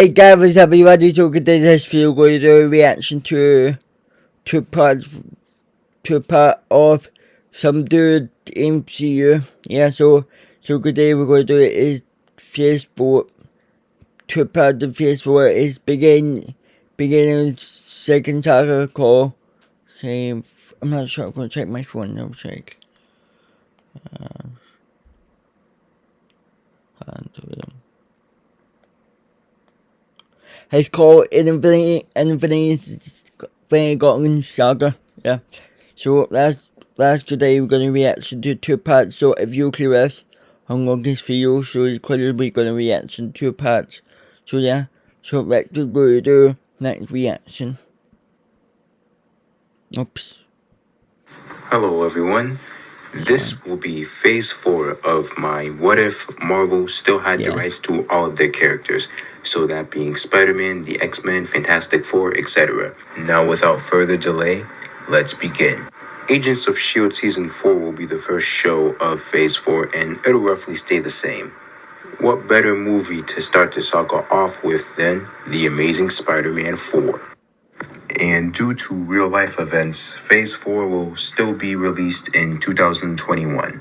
Hey guys, everybody, so today's video going to do a reaction to two parts of some dude MCU. Yeah, so today we're going to do is phase 4. Two parts of phase 4 is beginning second saga call. Same. I'm not sure. I'm going to check my phone. I'll check. It's called Infinity Gauntlet Saga. Yeah. So last today we're gonna reaction to two parts. So if you're curious how long this video, so it's clearly we're gonna reaction to two parts. So yeah. So let's go to the next reaction. Oops. Hello everyone. This will be phase 4 of my What If Marvel still had the rights to all of their characters. So that being Spider-Man, the X-Men, Fantastic Four, etc. Now without further delay, let's begin. Agents of S.H.I.E.L.D. Season 4 will be the first show of phase 4 and it'll roughly stay the same. What better movie to start the saga off with than The Amazing Spider-Man 4? And due to real-life events, Phase 4 will still be released in 2021.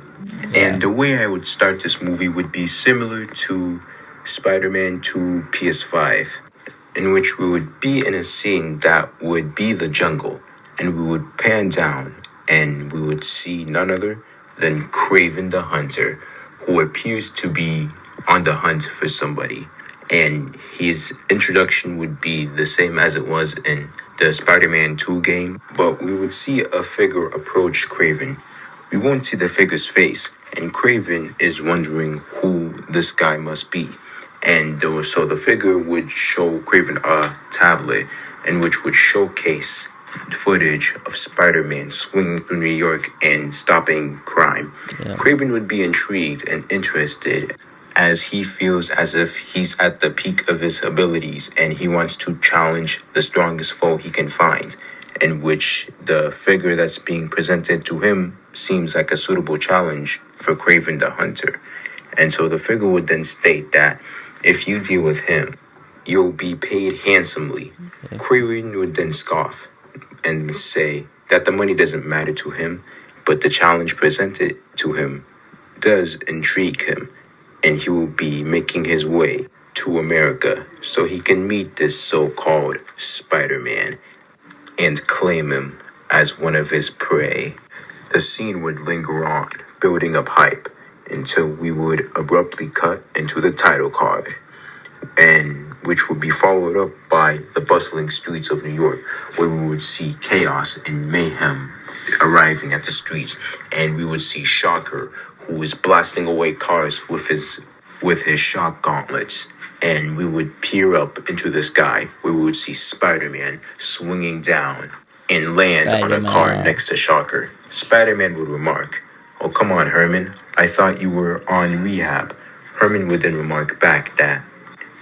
And the way I would start this movie would be similar to Spider-Man 2 PS5, in which we would be in a scene that would be the jungle, and we would pan down, and we would see none other than Kraven the Hunter, who appears to be on the hunt for somebody. And his introduction would be the same as it was in the Spider-Man 2 game, but we would see a figure approach Kraven. We won't see the figure's face, and Kraven is wondering who this guy must be. And so the figure would show Kraven a tablet in which would showcase footage of Spider-Man swinging through New York and stopping crime. Kraven would be intrigued and interested, as he feels as if he's at the peak of his abilities and he wants to challenge the strongest foe he can find, in which the figure that's being presented to him seems like a suitable challenge for Kraven the Hunter. And so the figure would then state that if you deal with him, you'll be paid handsomely. Kraven would then scoff and say that the money doesn't matter to him, but the challenge presented to him does intrigue him. And he will be making his way to America so he can meet this so-called Spider-Man and claim him as one of his prey. The scene would linger on, building up hype, until we would abruptly cut into the title card, and which would be followed up by the bustling streets of New York, where we would see chaos and mayhem arriving at the streets, and we would see Shocker, who is blasting away cars with his shock gauntlets, and we would peer up into the sky where we would see Spider-Man swinging down and land on a car next to Shocker. Spider-Man would remark, "Oh, come on, Herman, I thought you were on rehab." Herman would then remark back that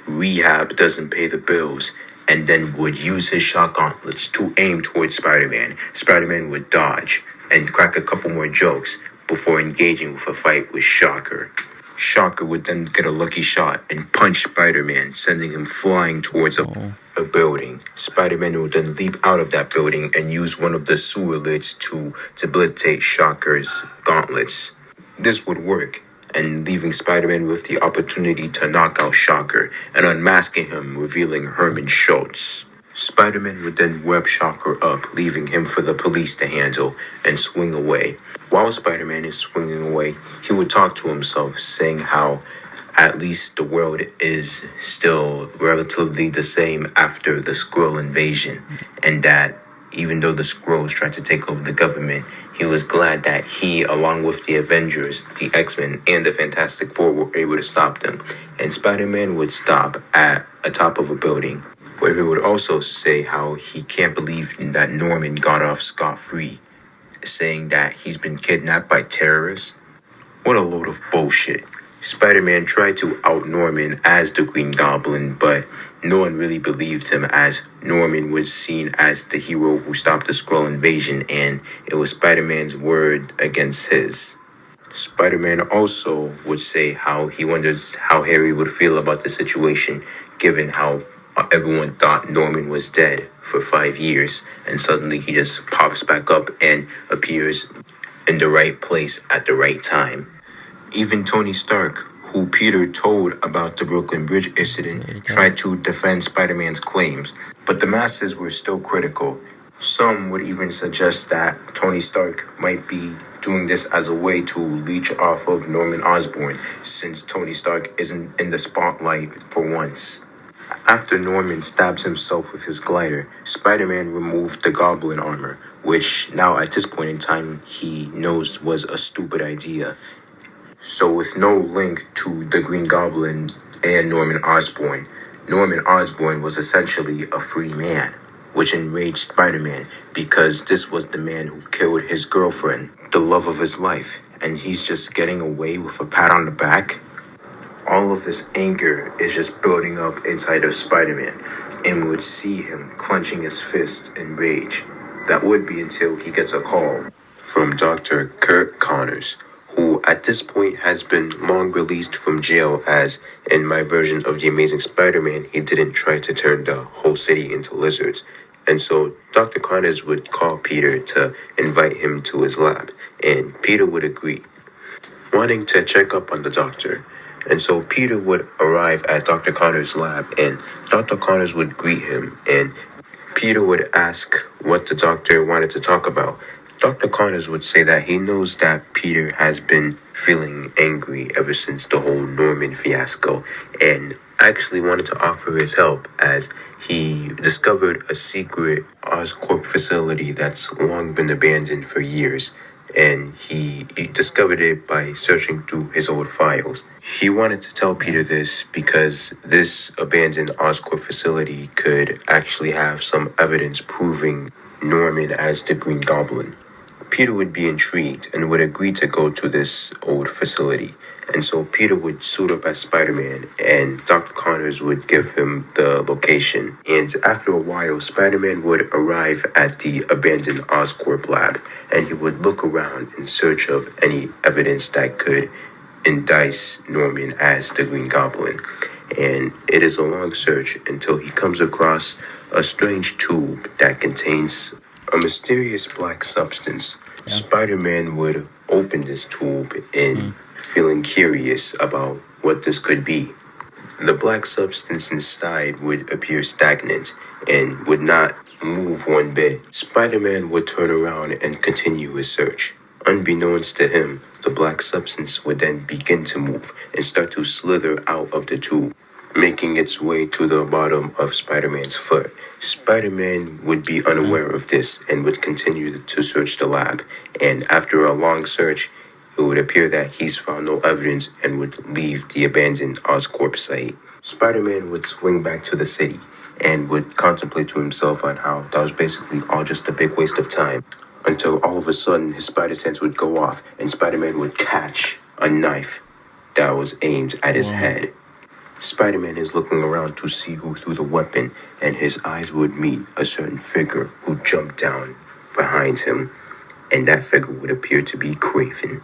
rehab doesn't pay the bills, and then would use his shock gauntlets to aim towards Spider-Man. Spider-Man would dodge and crack a couple more jokes before engaging with a fight with Shocker. Shocker would then get a lucky shot and punch Spider-Man, sending him flying towards a building. Spider-Man would then leap out of that building and use one of the sewer lids to debilitate Shocker's gauntlets. This would work, and leaving Spider-Man with the opportunity to knock out Shocker and unmasking him, revealing Herman Schultz. Spider-Man would then web Shocker up, leaving him for the police to handle, and swing away. While Spider-Man is swinging away, he would talk to himself, saying how at least the world is still relatively the same after the Skrull invasion, and that even though the Skrulls tried to take over the government, he was glad that he, along with the Avengers, the X-Men, and the Fantastic Four, were able to stop them. And Spider-Man would stop at the top of a building, where he would also say how he can't believe that Norman got off scot-free, saying that he's been kidnapped by terrorists. What a load of bullshit. Spider-Man tried to out Norman as the Green Goblin, but no one really believed him, as Norman was seen as the hero who stopped the Skrull invasion, and it was Spider-Man's word against his. Spider-Man also would say how he wonders how Harry would feel about the situation, given how everyone thought Norman was dead for 5 years, and suddenly he just pops back up and appears in the right place at the right time. Even Tony Stark, who Peter told about the Brooklyn Bridge incident, tried to defend Spider-Man's claims, but the masses were still critical. Some would even suggest that Tony Stark might be doing this as a way to leech off of Norman Osborn, since Tony Stark isn't in the spotlight for once. After Norman stabs himself with his glider, Spider-Man removed the Goblin armor, which now at this point in time he knows was a stupid idea. So with no link to the Green Goblin and Norman Osborn was essentially a free man, which enraged Spider-Man because this was the man who killed his girlfriend, the love of his life, and he's just getting away with a pat on the back. All of this anger is just building up inside of Spider-Man, and we would see him clenching his fists in rage. That would be until he gets a call from Dr. Kurt Connors, who at this point has been long released from jail, as in my version of The Amazing Spider-Man, he didn't try to turn the whole city into lizards. And so Dr. Connors would call Peter to invite him to his lab, and Peter would agree, wanting to check up on the doctor. And so Peter would arrive at Dr. Connors' lab, and Dr. Connors would greet him, and Peter would ask what the doctor wanted to talk about. Dr. Connors would say that he knows that Peter has been feeling angry ever since the whole Norman fiasco, and actually wanted to offer his help as he discovered a secret Oscorp facility that's long been abandoned for years, and he discovered it by searching through his old files. He wanted to tell Peter this because this abandoned Oscorp facility could actually have some evidence proving Norman as the Green Goblin. Peter would be intrigued and would agree to go to this old facility. And so Peter would suit up as Spider-Man, and Dr. Connors would give him the location. And after a while, Spider-Man would arrive at the abandoned Oscorp lab, and he would look around in search of any evidence that could indict Norman as the Green Goblin. And it is a long search until he comes across a strange tube that contains a mysterious black substance. Yeah. Spider-Man would open this tube and feeling curious about what this could be. The black substance inside would appear stagnant and would not move one bit. Spider-Man would turn around and continue his search. Unbeknownst to him, the black substance would then begin to move and start to slither out of the tube, making its way to the bottom of Spider-Man's foot. Spider-Man would be unaware of this and would continue to search the lab. And after a long search, it would appear that he's found no evidence and would leave the abandoned Oscorp site. Spider-Man would swing back to the city and would contemplate to himself on how that was basically all just a big waste of time, until all of a sudden his spider sense would go off and Spider-Man would catch a knife that was aimed at his head. Spider-Man is looking around to see who threw the weapon, and his eyes would meet a certain figure who jumped down behind him, and that figure would appear to be Kraven.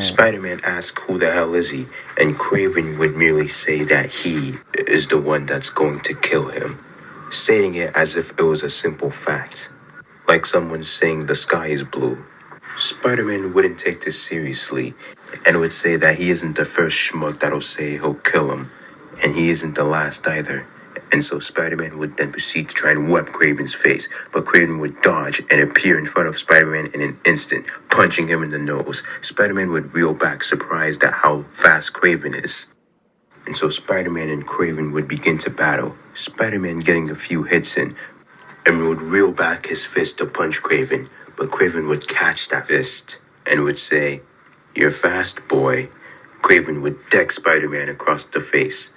Spider-Man asked who the hell is he, and Kraven would merely say that he is the one that's going to kill him, stating it as if it was a simple fact, like someone saying the sky is blue. Spider-Man wouldn't take this seriously, and would say that he isn't the first schmuck that'll say he'll kill him, and he isn't the last either. And so Spider-Man would then proceed to try and whap Kraven's face, but Kraven would dodge and appear in front of Spider-Man in an instant, punching him in the nose. Spider-Man would reel back, surprised at how fast Kraven is. And so Spider-Man and Kraven would begin to battle, Spider-Man getting a few hits in, and would reel back his fist to punch Kraven, but Kraven would catch that fist and would say, "You're fast, boy." Kraven would deck Spider-Man across the face.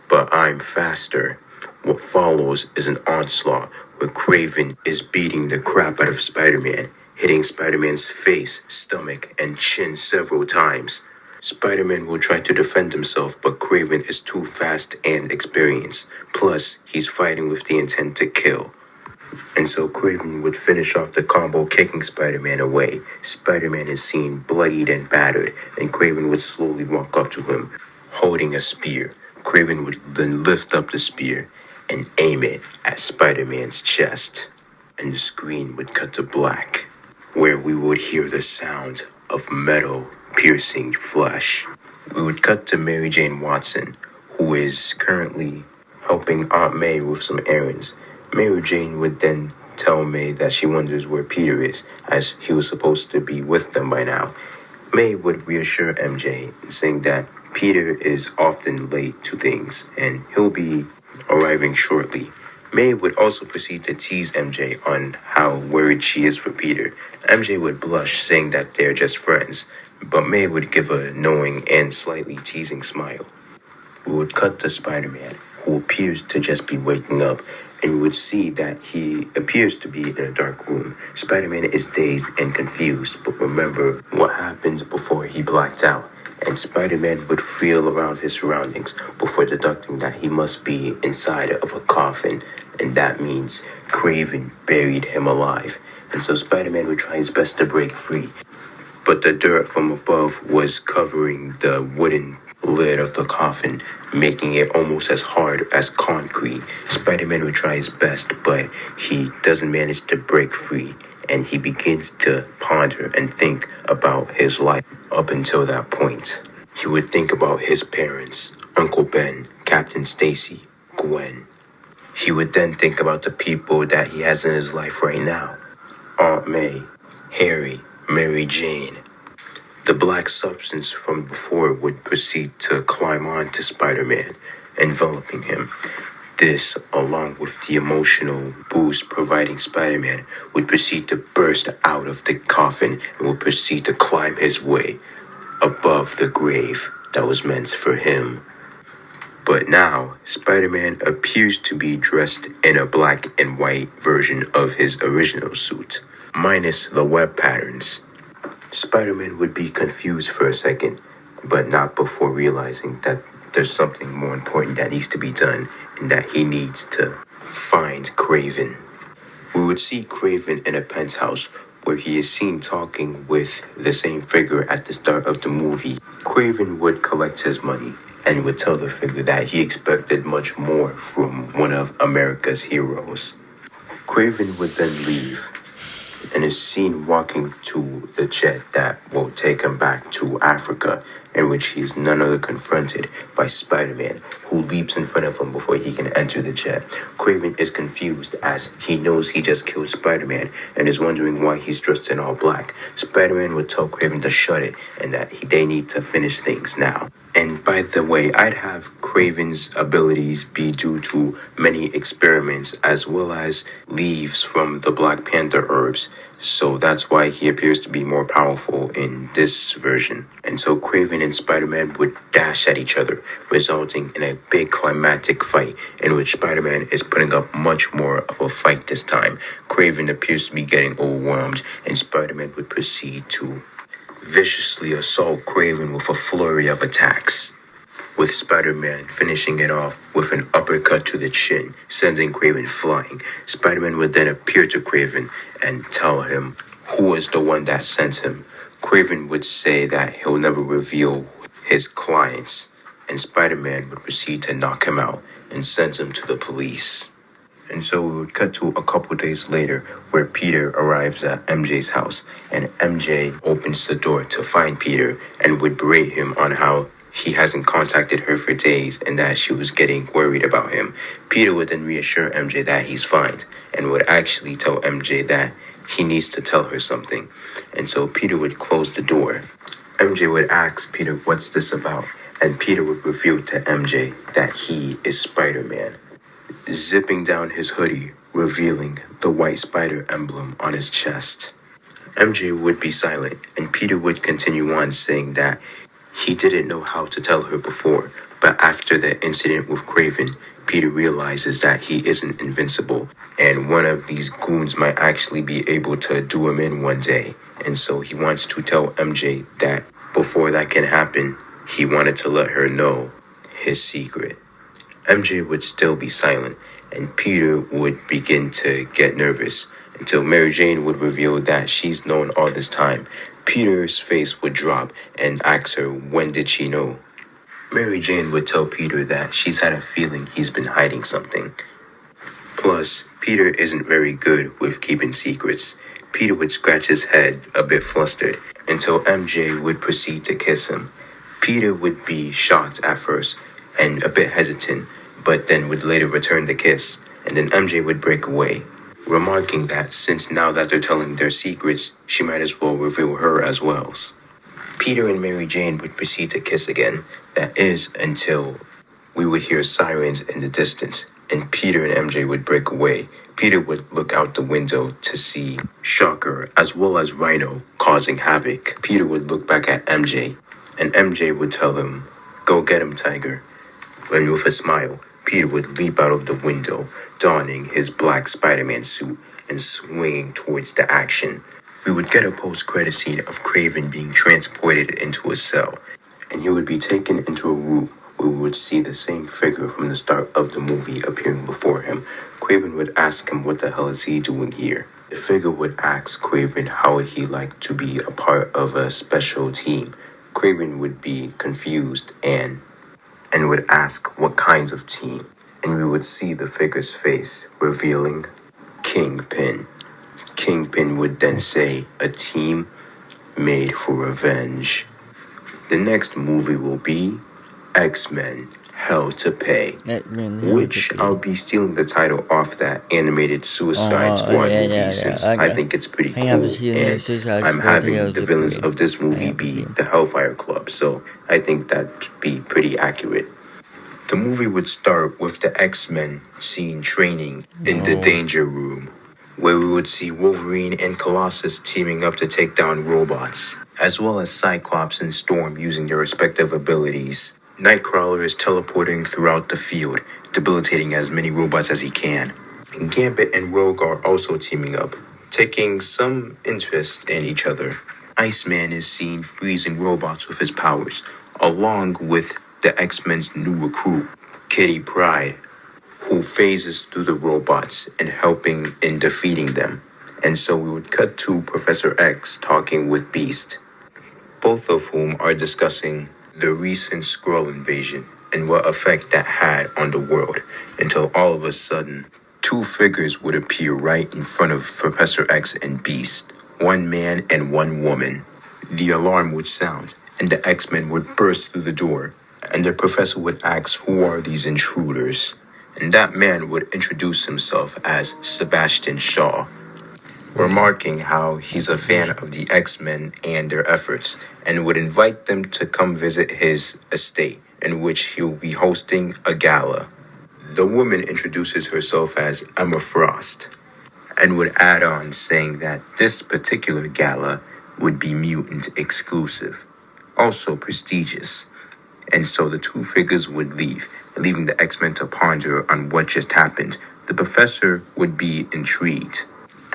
"But I'm faster." What follows is an onslaught where Kraven is beating the crap out of Spider-Man, hitting Spider-Man's face, stomach, and chin several times. Spider-Man will try to defend himself, but Kraven is too fast and experienced. Plus, he's fighting with the intent to kill. And so Kraven would finish off the combo, kicking Spider-Man away. Spider-Man is seen bloodied and battered, and Kraven would slowly walk up to him, holding a spear. Craven would then lift up the spear and aim it at Spider-Man's chest, and the screen would cut to black, where we would hear the sound of metal piercing flesh. We would cut to Mary Jane Watson, who is currently helping Aunt May with some errands. Mary Jane would then tell May that she wonders where Peter is, as he was supposed to be with them by now. May would reassure MJ, saying that Peter is often late to things, and he'll be arriving shortly. May would also proceed to tease MJ on how worried she is for Peter. MJ would blush, saying that they're just friends, but May would give a knowing and slightly teasing smile. We would cut to Spider-Man, who appears to just be waking up, and we would see that he appears to be in a dark room. Spider-Man is dazed and confused, but remember what happened before he blacked out, and Spider-Man would feel around his surroundings before deducting that he must be inside of a coffin, and that means Craven buried him alive. And so Spider-Man would try his best to break free, but the dirt from above was covering the wooden lid of the coffin, making it almost as hard as concrete. Spider-Man would try his best, but he doesn't manage to break free, and he begins to ponder and think about his life up until that point. He would think about his parents, Uncle Ben, Captain Stacy, Gwen. He would then think about the people that he has in his life right now: Aunt May, Harry, Mary Jane. The black substance from before would proceed to climb onto Spider-Man, enveloping him. This, along with the emotional boost providing Spider-Man, would proceed to burst out of the coffin and would proceed to climb his way above the grave that was meant for him. But now, Spider-Man appears to be dressed in a black and white version of his original suit, minus the web patterns. Spider-Man would be confused for a second, but not before realizing that there's something more important that needs to be done, and that he needs to find Craven. We would see Craven in a penthouse where he is seen talking with the same figure at the start of the movie. Craven would collect his money and would tell the figure that he expected much more from one of America's heroes. Craven would then leave and is seen walking to the jet that will take him back to Africa, in which he is none other confronted by Spider-Man, who leaps in front of him before he can enter the jet. Craven is confused as he knows he just killed Spider-Man and is wondering why he's dressed in all black. Spider-Man would tell Craven to shut it and that they need to finish things now. And by the way, I'd have Craven's abilities be due to many experiments as well as leaves from the Black Panther herbs. So that's why he appears to be more powerful in this version. And so Craven and Spider-Man would dash at each other, resulting in a big climactic fight in which Spider-Man is putting up much more of a fight this time. Craven appears to be getting overwhelmed, and Spider-Man would proceed to viciously assault Craven with a flurry of attacks, with Spider-Man finishing it off with an uppercut to the chin, sending Craven flying. Spider-Man would then appear to Craven and tell him who is the one that sent him. Craven would say that he'll never reveal his clients, and Spider-Man would proceed to knock him out and send him to the police. And so we would cut to a couple days later where Peter arrives at MJ's house, and MJ opens the door to find Peter and would berate him on how he hasn't contacted her for days and that she was getting worried about him. Peter would then reassure MJ that he's fine and would actually tell MJ that he needs to tell her something. And so Peter would close the door. MJ would ask Peter, "What's this about?" And Peter would reveal to MJ that he is Spider-Man, zipping down his hoodie, revealing the white spider emblem on his chest. MJ would be silent, and Peter would continue on saying that he didn't know how to tell her before, but after the incident with Craven, Peter realizes that he isn't invincible, and one of these goons might actually be able to do him in one day. And so he wants to tell MJ that before that can happen, he wanted to let her know his secret. MJ would still be silent, and Peter would begin to get nervous until Mary Jane would reveal that she's known all this time. Peter's face would drop and ask her when did she know. Mary Jane would tell Peter that she's had a feeling he's been hiding something. Plus, Peter isn't very good with keeping secrets. Peter would scratch his head, a bit flustered, until MJ would proceed to kiss him. Peter would be shocked at first and a bit hesitant, but then would later return the kiss, and then MJ would break away, remarking that since now that they're telling their secrets, she might as well reveal her as well. Peter and Mary Jane would proceed to kiss again, that is, until we would hear sirens in the distance, and Peter and MJ would break away. Peter would look out the window to see Shocker as well as Rhino causing havoc. Peter would look back at MJ, and MJ would tell him, "Go get him, Tiger." And with a smile, Peter would leap out of the window, donning his black Spider-Man suit and swinging towards the action. We would get a post-credit scene of Kraven being transported into a cell, and he would be taken into a room where we would see the same figure from the start of the movie appearing before him. Kraven would ask him what the hell is he doing here. The figure would ask Kraven how would he like to be a part of a special team. Kraven would be confused and would ask what kinds of team. And we would see the figure's face, revealing Kingpin. Kingpin would then say, "A team made for revenge." The next movie will be X-Men Hell to Pay, which I'll be stealing the title off that animated Suicide Squad movie since I think it's pretty cool, and I'm having the villains of this movie be the Hellfire Club, so I think that'd be pretty accurate. The movie would start with the X-Men scene training in the Danger Room, where we would see Wolverine and Colossus teaming up to take down robots, as well as Cyclops and Storm using their respective abilities. Nightcrawler is teleporting throughout the field, debilitating as many robots as he can. Gambit and Rogue are also teaming up, taking some interest in each other. Iceman is seen freezing robots with his powers, along with the X-Men's new recruit, Kitty Pryde, who phases through the robots and helping in defeating them. And so we would cut to Professor X talking with Beast, both of whom are discussing the recent Skrull invasion and what effect that had on the world, until all of a sudden, two figures would appear right in front of Professor X and Beast, one man and one woman. The alarm would sound, and the X-Men would burst through the door, and the professor would ask who are these intruders, and that man would introduce himself as Sebastian Shaw, remarking how he's a fan of the X-Men and their efforts, and would invite them to come visit his estate, in which he'll be hosting a gala. The woman introduces herself as Emma Frost, and would add on saying that this particular gala would be mutant exclusive, also prestigious. And so the two figures would leave, leaving the X-Men to ponder on what just happened. The professor would be intrigued,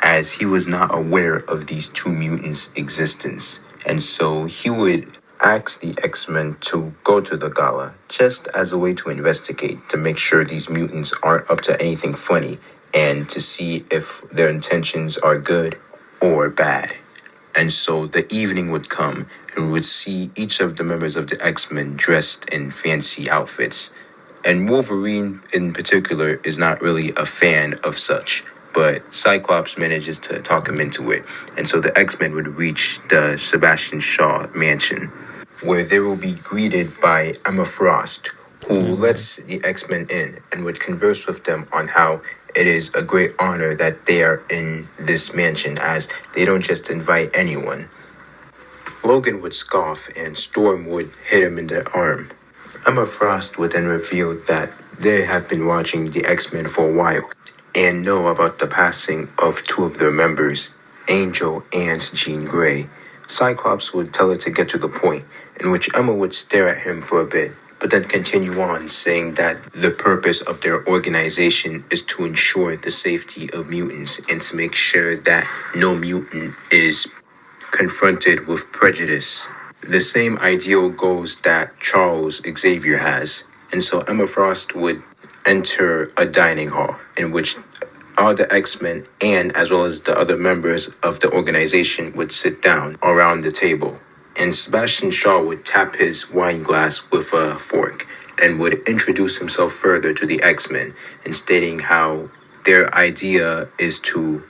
as he was not aware of these two mutants' existence. And so he would ask the X-Men to go to the gala, just as a way to investigate, to make sure these mutants aren't up to anything funny, and to see if their intentions are good or bad. And so the evening would come, and we would see each of the members of the X-Men dressed in fancy outfits. And Wolverine, in particular, is not really a fan of such, but Cyclops manages to talk him into it. And so the X-Men would reach the Sebastian Shaw mansion, where they will be greeted by Emma Frost, who lets the X-Men in and would converse with them on how it is a great honor that they are in this mansion, as they don't just invite anyone. Logan would scoff and Storm would hit him in the arm. Emma Frost would then reveal that they have been watching the X-Men for a while and know about the passing of two of their members, Angel and Jean Grey. Cyclops would tell her to get to the point, in which Emma would stare at him for a bit, but then continue on, saying that the purpose of their organization is to ensure the safety of mutants and to make sure that no mutant is confronted with prejudice. The same ideal goals that Charles Xavier has. And so Emma Frost would enter a dining hall in which all the X-Men and as well as the other members of the organization would sit down around the table. and Sebastian Shaw would tap his wine glass with a fork and would introduce himself further to the X-Men and stating how their idea is to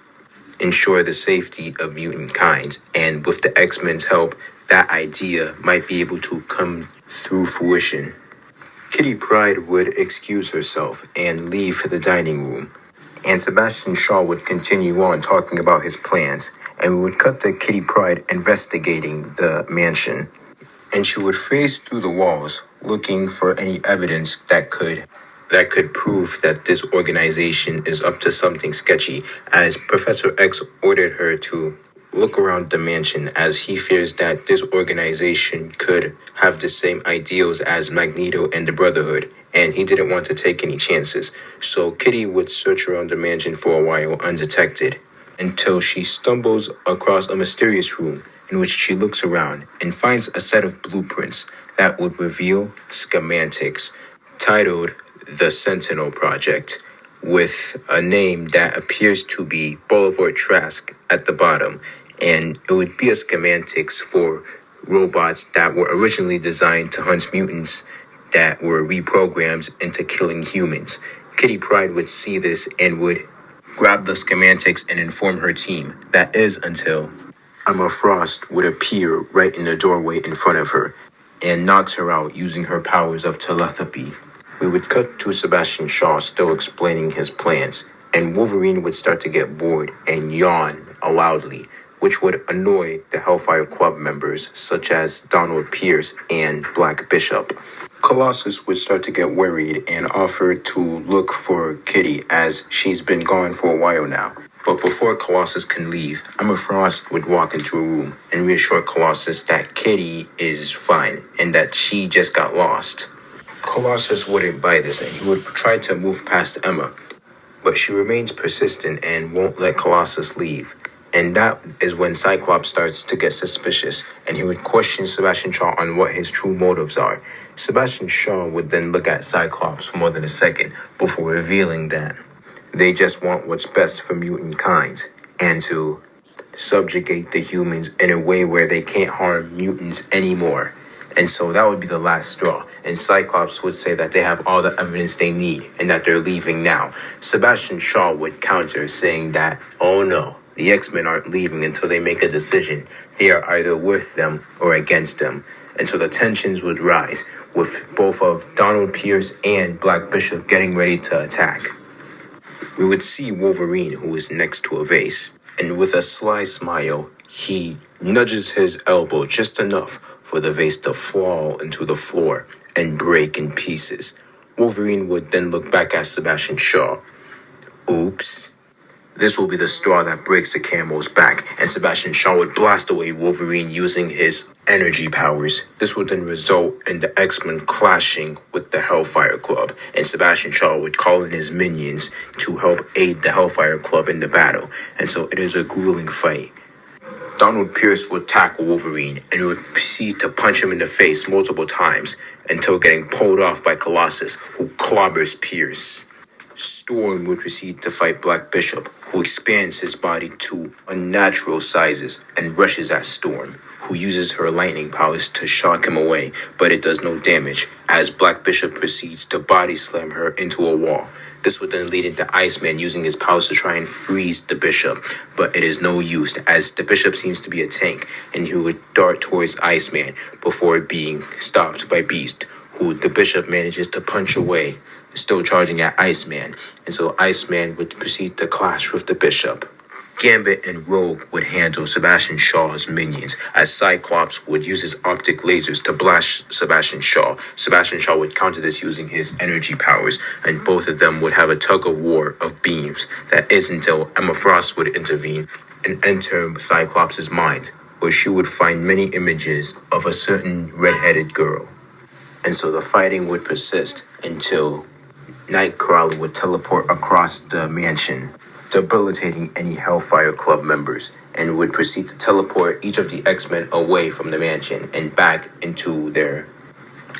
ensure the safety of mutant kind, and with the X-Men's help, that idea might be able to come through fruition. Kitty Pryde would excuse herself and leave the dining room, and Sebastian Shaw would continue on talking about his plans, and we would cut to Kitty Pryde investigating the mansion, and she would phase through the walls looking for any evidence that could prove that this organization is up to something sketchy, as Professor X ordered her to look around the mansion, as he fears that this organization could have the same ideals as Magneto and the Brotherhood, and he didn't want to take any chances. So Kitty would search around the mansion for a while undetected, until she stumbles across a mysterious room in which she looks around and finds a set of blueprints that would reveal schematics titled the Sentinel Project, with a name that appears to be Boulevard Trask at the bottom, and it would be a schematics for robots that were originally designed to hunt mutants that were reprogrammed into killing humans. Kitty Pryde would see this and would grab the schematics and inform her team. That is until Emma Frost would appear right in the doorway in front of her and knocks her out using her powers of telepathy. We would cut to Sebastian Shaw still explaining his plans, and Wolverine would start to get bored and yawn loudly, which would annoy the Hellfire Club members such as Donald Pierce and Black Bishop. Colossus would start to get worried and offer to look for Kitty, as she's been gone for a while now. But before Colossus can leave, Emma Frost would walk into a room and reassure Colossus that Kitty is fine and that she just got lost. Colossus wouldn't buy this, and he would try to move past Emma, but she remains persistent and won't let Colossus leave. And that is when Cyclops starts to get suspicious, and he would question Sebastian Shaw on what his true motives are. Sebastian Shaw would then look at Cyclops for more than a second before revealing that they just want what's best for mutant kind, and to subjugate the humans in a way where they can't harm mutants anymore. And so that would be the last straw. And Cyclops would say that they have all the evidence they need and that they're leaving now. Sebastian Shaw would counter, saying that, oh no, the X-Men aren't leaving until they make a decision. They are either with them or against them. And so the tensions would rise, with both of Donald Pierce and Black Bishop getting ready to attack. We would see Wolverine, who is next to a vase, and with a sly smile, he nudges his elbow just enough for the vase to fall into the floor and break in pieces. Wolverine would then look back at Sebastian Shaw. Oops. This will be the straw that breaks the camel's back, and Sebastian Shaw would blast away Wolverine using his energy powers. This would then result in the X-Men clashing with the Hellfire Club, and Sebastian Shaw would call in his minions to help aid the Hellfire Club in the battle, and so it is a grueling fight. Donald Pierce would tackle Wolverine and would proceed to punch him in the face multiple times until getting pulled off by Colossus, who clobbers Pierce. Storm would proceed to fight Black Bishop, who expands his body to unnatural sizes and rushes at Storm, who uses her lightning powers to shock him away, but it does no damage, as Black Bishop proceeds to body slam her into a wall. This would then lead into Iceman using his powers to try and freeze the Bishop, but it is no use, as the Bishop seems to be a tank, and he would dart towards Iceman before being stopped by Beast, who the Bishop manages to punch away, still charging at Iceman, and so Iceman would proceed to clash with the Bishop. Gambit and Rogue would handle Sebastian Shaw's minions, as Cyclops would use his optic lasers to blast Sebastian Shaw. Sebastian Shaw would counter this using his energy powers, and both of them would have a tug-of-war of beams. That is until Emma Frost would intervene and enter Cyclops' mind, where she would find many images of a certain red-headed girl. And so the fighting would persist until Nightcrawler would teleport across the mansion, debilitating any Hellfire Club members, and would proceed to teleport each of the X-Men away from the mansion and back into their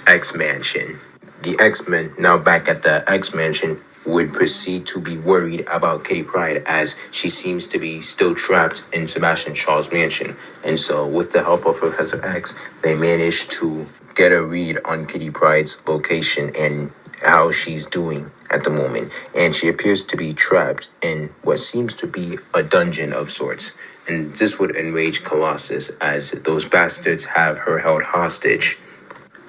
X-Mansion. The X-Men, now back at the X-Mansion, would proceed to be worried about Kitty Pryde as she seems to be still trapped in Sebastian Shaw's mansion. And so with the help of Professor X, they managed to get a read on Kitty Pryde's location and how she's doing at the moment. And she appears to be trapped in what seems to be a dungeon of sorts. And this would enrage Colossus as those bastards have her held hostage.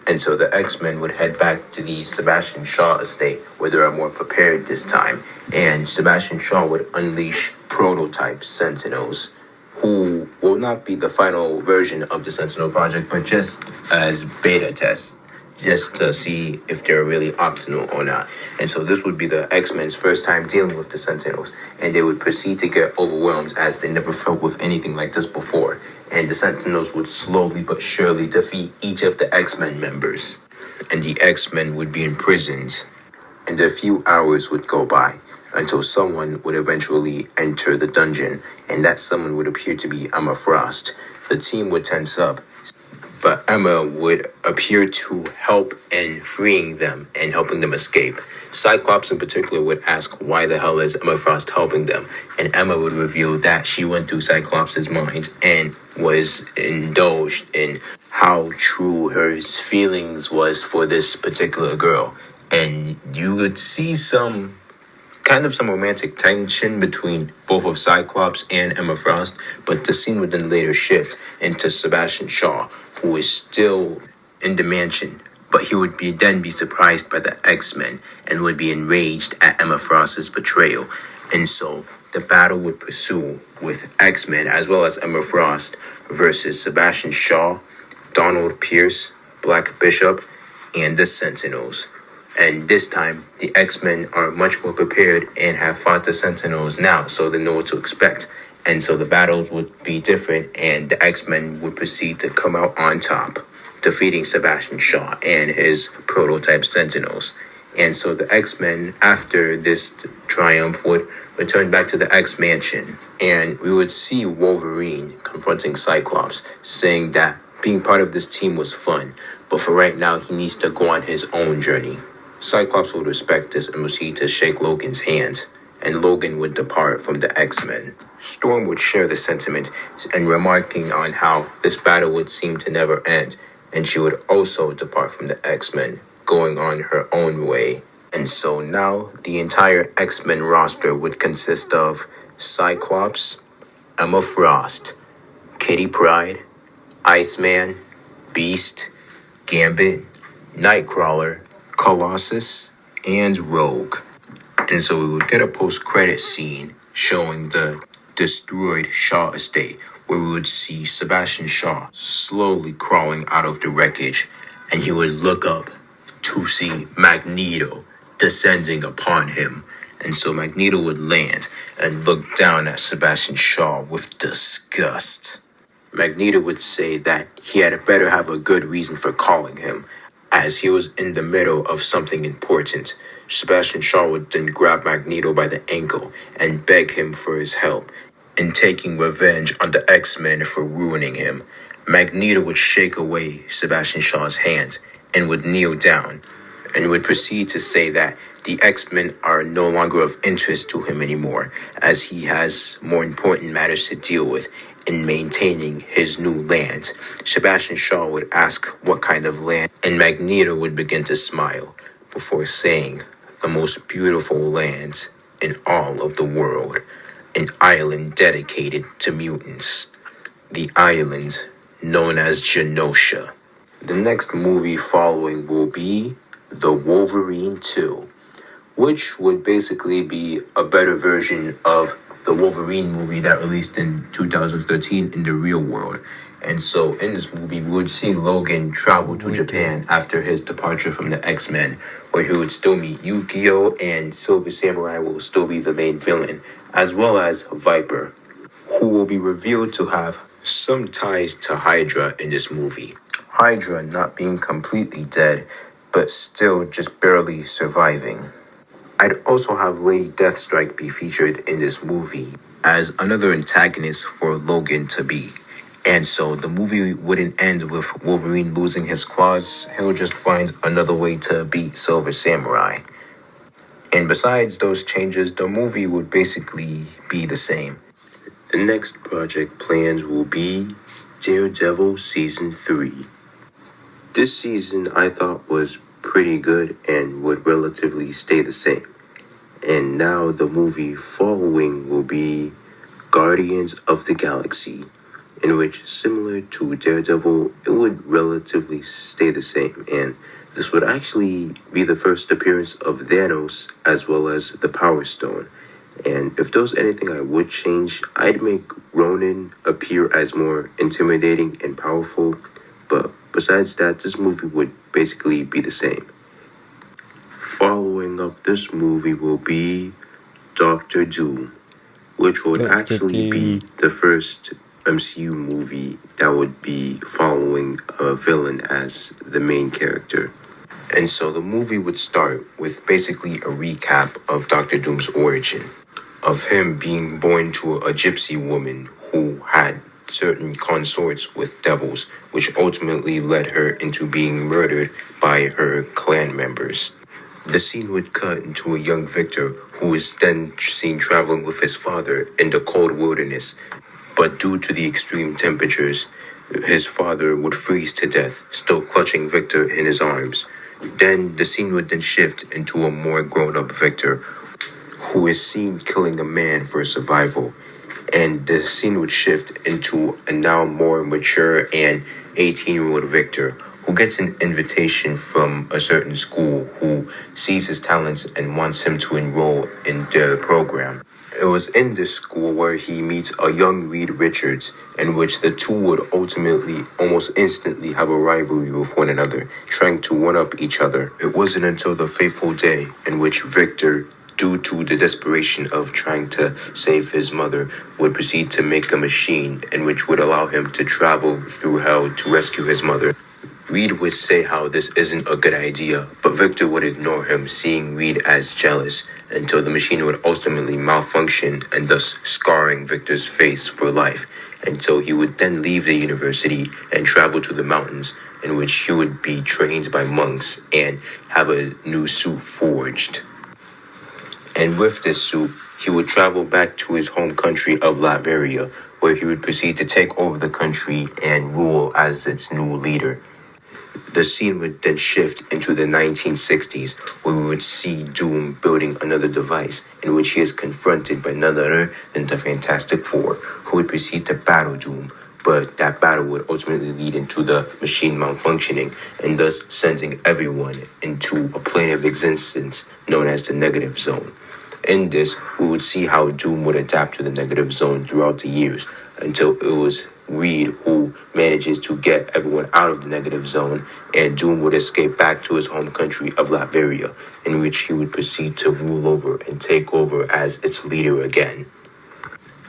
And so the X-Men would head back to the Sebastian Shaw estate where they are more prepared this time. And Sebastian Shaw would unleash prototype Sentinels, who will not be the final version of the Sentinel project, but just as beta tests, just to see if they're really optimal or not. And so this would be the X-Men's first time dealing with the Sentinels, and they would proceed to get overwhelmed as they never felt with anything like this before. And the Sentinels would slowly but surely defeat each of the X-Men members, and the X-Men would be imprisoned. And a few hours would go by until someone would eventually enter the dungeon, and that someone would appear to be Emma Frost. The team would tense up, but Emma would appear to help in freeing them and helping them escape. Cyclops in particular would ask why the hell is Emma Frost helping them, and Emma would reveal that she went through Cyclops' mind and was indulged in how true her feelings was for this particular girl. And you would see some romantic tension between both of Cyclops and Emma Frost, but the scene would then later shift into Sebastian Shaw, who is still in the mansion, but he would then be surprised by the X-Men and would be enraged at Emma Frost's betrayal. And so the battle would pursue with X-Men as well as Emma Frost versus Sebastian Shaw, Donald Pierce, Black Bishop, and the Sentinels. And this time, the X-Men are much more prepared and have fought the Sentinels now, so they know what to expect. And so the battles would be different, and the X-Men would proceed to come out on top, defeating Sebastian Shaw and his prototype Sentinels. And so the X-Men, after this triumph, would return back to the X-Mansion. And we would see Wolverine confronting Cyclops, saying that being part of this team was fun, but for right now, he needs to go on his own journey. Cyclops would respect this and proceed to shake Logan's hand, and Logan would depart from the X-Men. Storm would share the sentiment and remarking on how this battle would seem to never end, and she would also depart from the X-Men, going on her own way. And so now the entire X-Men roster would consist of Cyclops, Emma Frost, Kitty Pryde, Iceman, Beast, Gambit, Nightcrawler, Colossus, and Rogue. And so we would get a post-credit scene showing the destroyed Shaw estate, where we would see Sebastian Shaw slowly crawling out of the wreckage, and he would look up to see Magneto descending upon him. And so Magneto would land and look down at Sebastian Shaw with disgust. Magneto would say that he had better have a good reason for calling him, as he was in the middle of something important. Sebastian Shaw would then grab Magneto by the ankle and beg him for his help in taking revenge on the X-Men for ruining him. Magneto would shake away Sebastian Shaw's hands and would kneel down and would proceed to say that the X-Men are no longer of interest to him anymore, as he has more important matters to deal with in maintaining his new land. Sebastian Shaw would ask what kind of land, and Magneto would begin to smile before saying, the most beautiful land in all of the world, an island dedicated to mutants, the island known as Genosha. The next movie following will be The Wolverine 2, which would basically be a better version of the Wolverine movie that released in 2013 in the real world. And so in this movie, we would see Logan travel to Japan after his departure from the X-Men, where he would still meet Yukio, and Silver Samurai will still be the main villain, as well as Viper, who will be revealed to have some ties to Hydra in this movie. Hydra not being completely dead, but still just barely surviving. I'd also have Lady Deathstrike be featured in this movie as another antagonist for Logan to beat. And so the movie wouldn't end with Wolverine losing his claws. He'll just find another way to beat Silver Samurai. And besides those changes, the movie would basically be the same. The next project plans will be Daredevil Season 3. This season I thought was pretty good and would relatively stay the same. And now the movie following will be Guardians of the Galaxy, in which, similar to Daredevil, it would relatively stay the same, and this would actually be the first appearance of Thanos as well as the Power Stone. And if there was anything I would change, I'd make Ronan appear as more intimidating and powerful, but besides that, this movie would basically be the same. Following up this movie will be Doctor Doom, which would actually be the first MCU movie that would be following a villain as the main character. And so the movie would start with basically a recap of Doctor Doom's origin, of him being born to a gypsy woman who had certain consorts with devils, which ultimately led her into being murdered by her clan members. The scene would cut into a young Victor who is then seen traveling with his father in the cold wilderness, but due to the extreme temperatures, his father would freeze to death, still clutching Victor in his arms. Then the scene would then shift into a more grown-up Victor who is seen killing a man for survival. And the scene would shift into a now more mature and 18-year-old Victor who gets an invitation from a certain school who sees his talents and wants him to enroll in their program. It was in this school where he meets a young Reed Richards, in which the two would ultimately almost instantly have a rivalry with one another, trying to one-up each other. It wasn't until the fateful day in which Victor, due to the desperation of trying to save his mother, would proceed to make a machine in which would allow him to travel through hell to rescue his mother. Reed would say how this isn't a good idea, but Victor would ignore him, seeing Reed as jealous, until the machine would ultimately malfunction and thus scarring Victor's face for life, until he would then leave the university and travel to the mountains, in which he would be trained by monks and have a new suit forged. And with this suit, he would travel back to his home country of Latveria, where he would proceed to take over the country and rule as its new leader. The scene would then shift into the 1960s, where we would see Doom building another device, in which he is confronted by none other than the Fantastic Four, who would proceed to battle Doom. But that battle would ultimately lead into the machine malfunctioning, and thus sending everyone into a plane of existence known as the negative zone. In this, we would see how Doom would adapt to the negative zone throughout the years, until it was Reed who manages to get everyone out of the negative zone, and Doom would escape back to his home country of Latveria, in which he would proceed to rule over and take over as its leader again.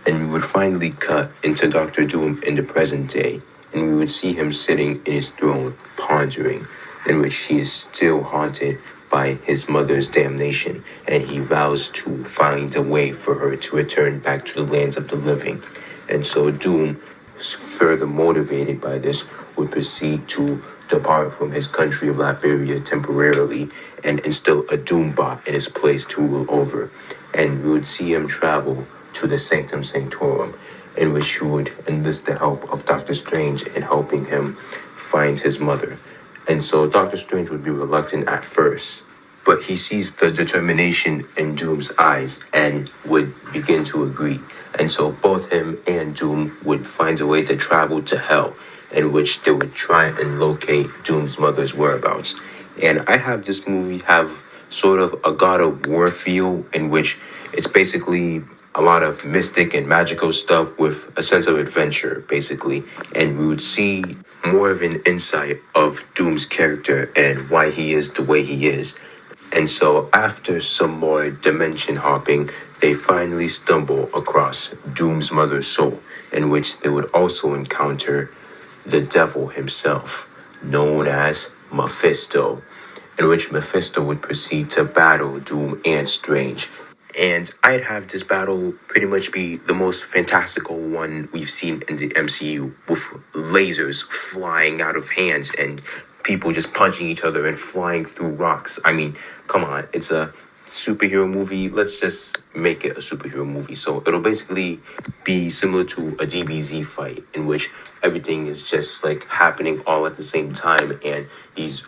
And we would finally cut into Doctor Doom in the present day, and we would see him sitting in his throne, pondering, in which he is still haunted by his mother's damnation, and he vows to find a way for her to return back to the lands of the living. And so Doom, further motivated by this, would proceed to depart from his country of Latveria temporarily and instill a Doombot in his place to rule over. And we would see him travel to the Sanctum Sanctorum, in which he would enlist the help of Doctor Strange in helping him find his mother. And so Doctor Strange would be reluctant at first, but he sees the determination in Doom's eyes and would begin to agree. And so both him and Doom would find a way to travel to Hell, in which they would try and locate Doom's mother's whereabouts. And I have this movie have sort of a God of War feel, in which it's basically a lot of mystic and magical stuff with a sense of adventure, basically. And we would see more of an insight of Doom's character and why he is the way he is. And so after some more dimension hopping, they finally stumble across Doom's mother's soul, in which they would also encounter the devil himself, known as Mephisto, in which Mephisto would proceed to battle Doom and Strange. And I'd have this battle pretty much be the most fantastical one we've seen in the MCU, with lasers flying out of hands and people just punching each other and flying through rocks. I mean, come on, it's a superhero movie, let's just make it a superhero movie. So it'll basically be similar to a DBZ fight in which everything is just like happening all at the same time, and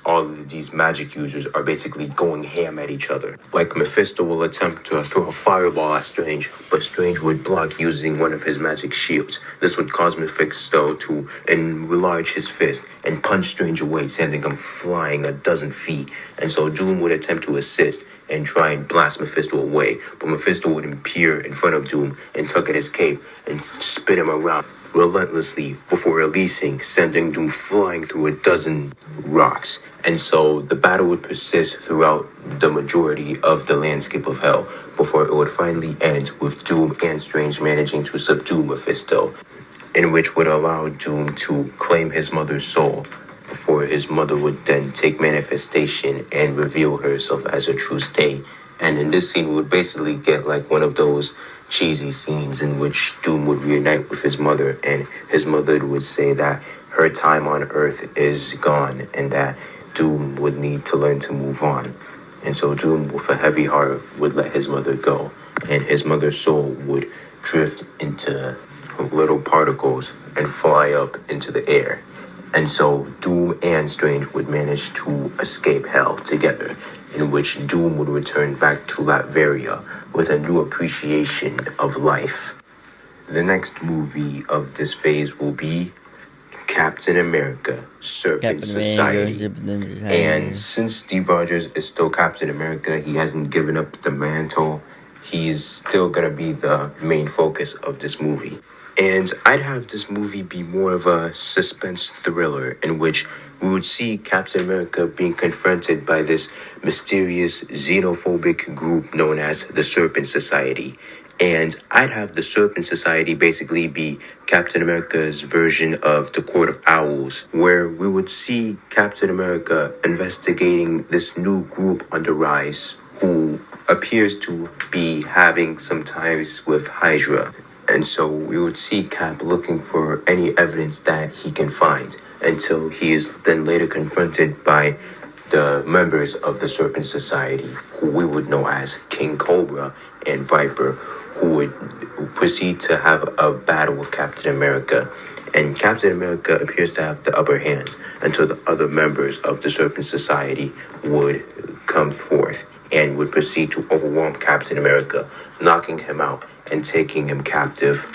all of these magic users are basically going ham at each other. Like Mephisto will attempt to throw a fireball at Strange, but Strange would block using one of his magic shields. This would cause Mephisto to enlarge his fist and punch Strange away, sending him flying a dozen feet. And so Doom would attempt to assist and try and blast Mephisto away, but Mephisto would appear in front of Doom and tug at his cape and spin him around relentlessly before releasing, sending Doom flying through a dozen rocks. And so the battle would persist throughout the majority of the landscape of hell before it would finally end with Doom and Strange managing to subdue Mephisto, in which would allow Doom to claim his mother's soul before his mother would then take manifestation and reveal herself as a true state. And in this scene, we would basically get like one of those cheesy scenes in which Doom would reunite with his mother, and his mother would say that her time on Earth is gone and that Doom would need to learn to move on. And so Doom, with a heavy heart, would let his mother go, and his mother's soul would drift into little particles and fly up into the air. And so Doom and Strange would manage to escape hell together, in which Doom would return back to Latveria with a new appreciation of life. The next movie of this phase will be Captain America, Serpent Society. And since Steve Rogers is still Captain America, he hasn't given up the mantle. He's still going to be the main focus of this movie. And I'd have this movie be more of a suspense thriller in which we would see Captain America being confronted by this mysterious xenophobic group known as the Serpent Society. And I'd have the Serpent Society basically be Captain America's version of the Court of Owls, where we would see Captain America investigating this new group on the rise who appears to be having some ties with Hydra. And so we would see Cap looking for any evidence that he can find until he is then later confronted by the members of the Serpent Society, who we would know as King Cobra and Viper, who would proceed to have a battle with Captain America. And Captain America appears to have the upper hand until the other members of the Serpent Society would come forth and would proceed to overwhelm Captain America, knocking him out and taking him captive.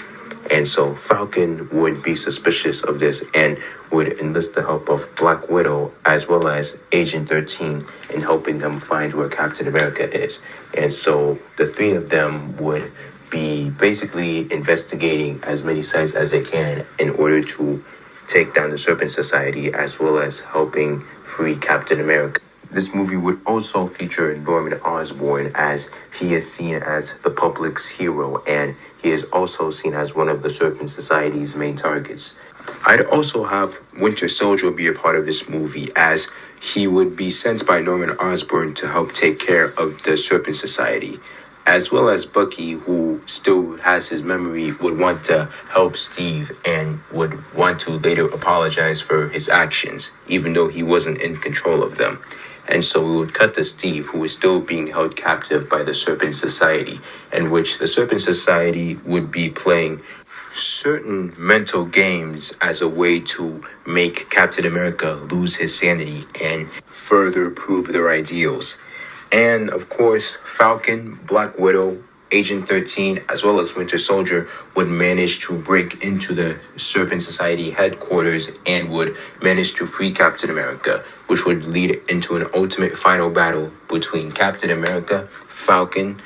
And so Falcon would be suspicious of this and would enlist the help of Black Widow as well as Agent 13 in helping him find where Captain America is. And so the three of them would be basically investigating as many sites as they can in order to take down the Serpent Society as well as helping free Captain America. This movie would also feature Norman Osborn, as he is seen as the public's hero, and he is also seen as one of the Serpent Society's main targets. I'd also have Winter Soldier be a part of this movie, as he would be sent by Norman Osborn to help take care of the Serpent Society, as well as Bucky, who still has his memory, would want to help Steve and would want to later apologize for his actions, even though he wasn't in control of them. And so we would cut to Steve, who is still being held captive by the Serpent Society, in which the Serpent Society would be playing certain mental games as a way to make Captain America lose his sanity and further prove their ideals. And of course, Falcon, Black Widow, Agent 13, as well as Winter Soldier would manage to break into the Serpent Society headquarters and would manage to free Captain America, which would lead into an ultimate final battle between Captain America, Falcon,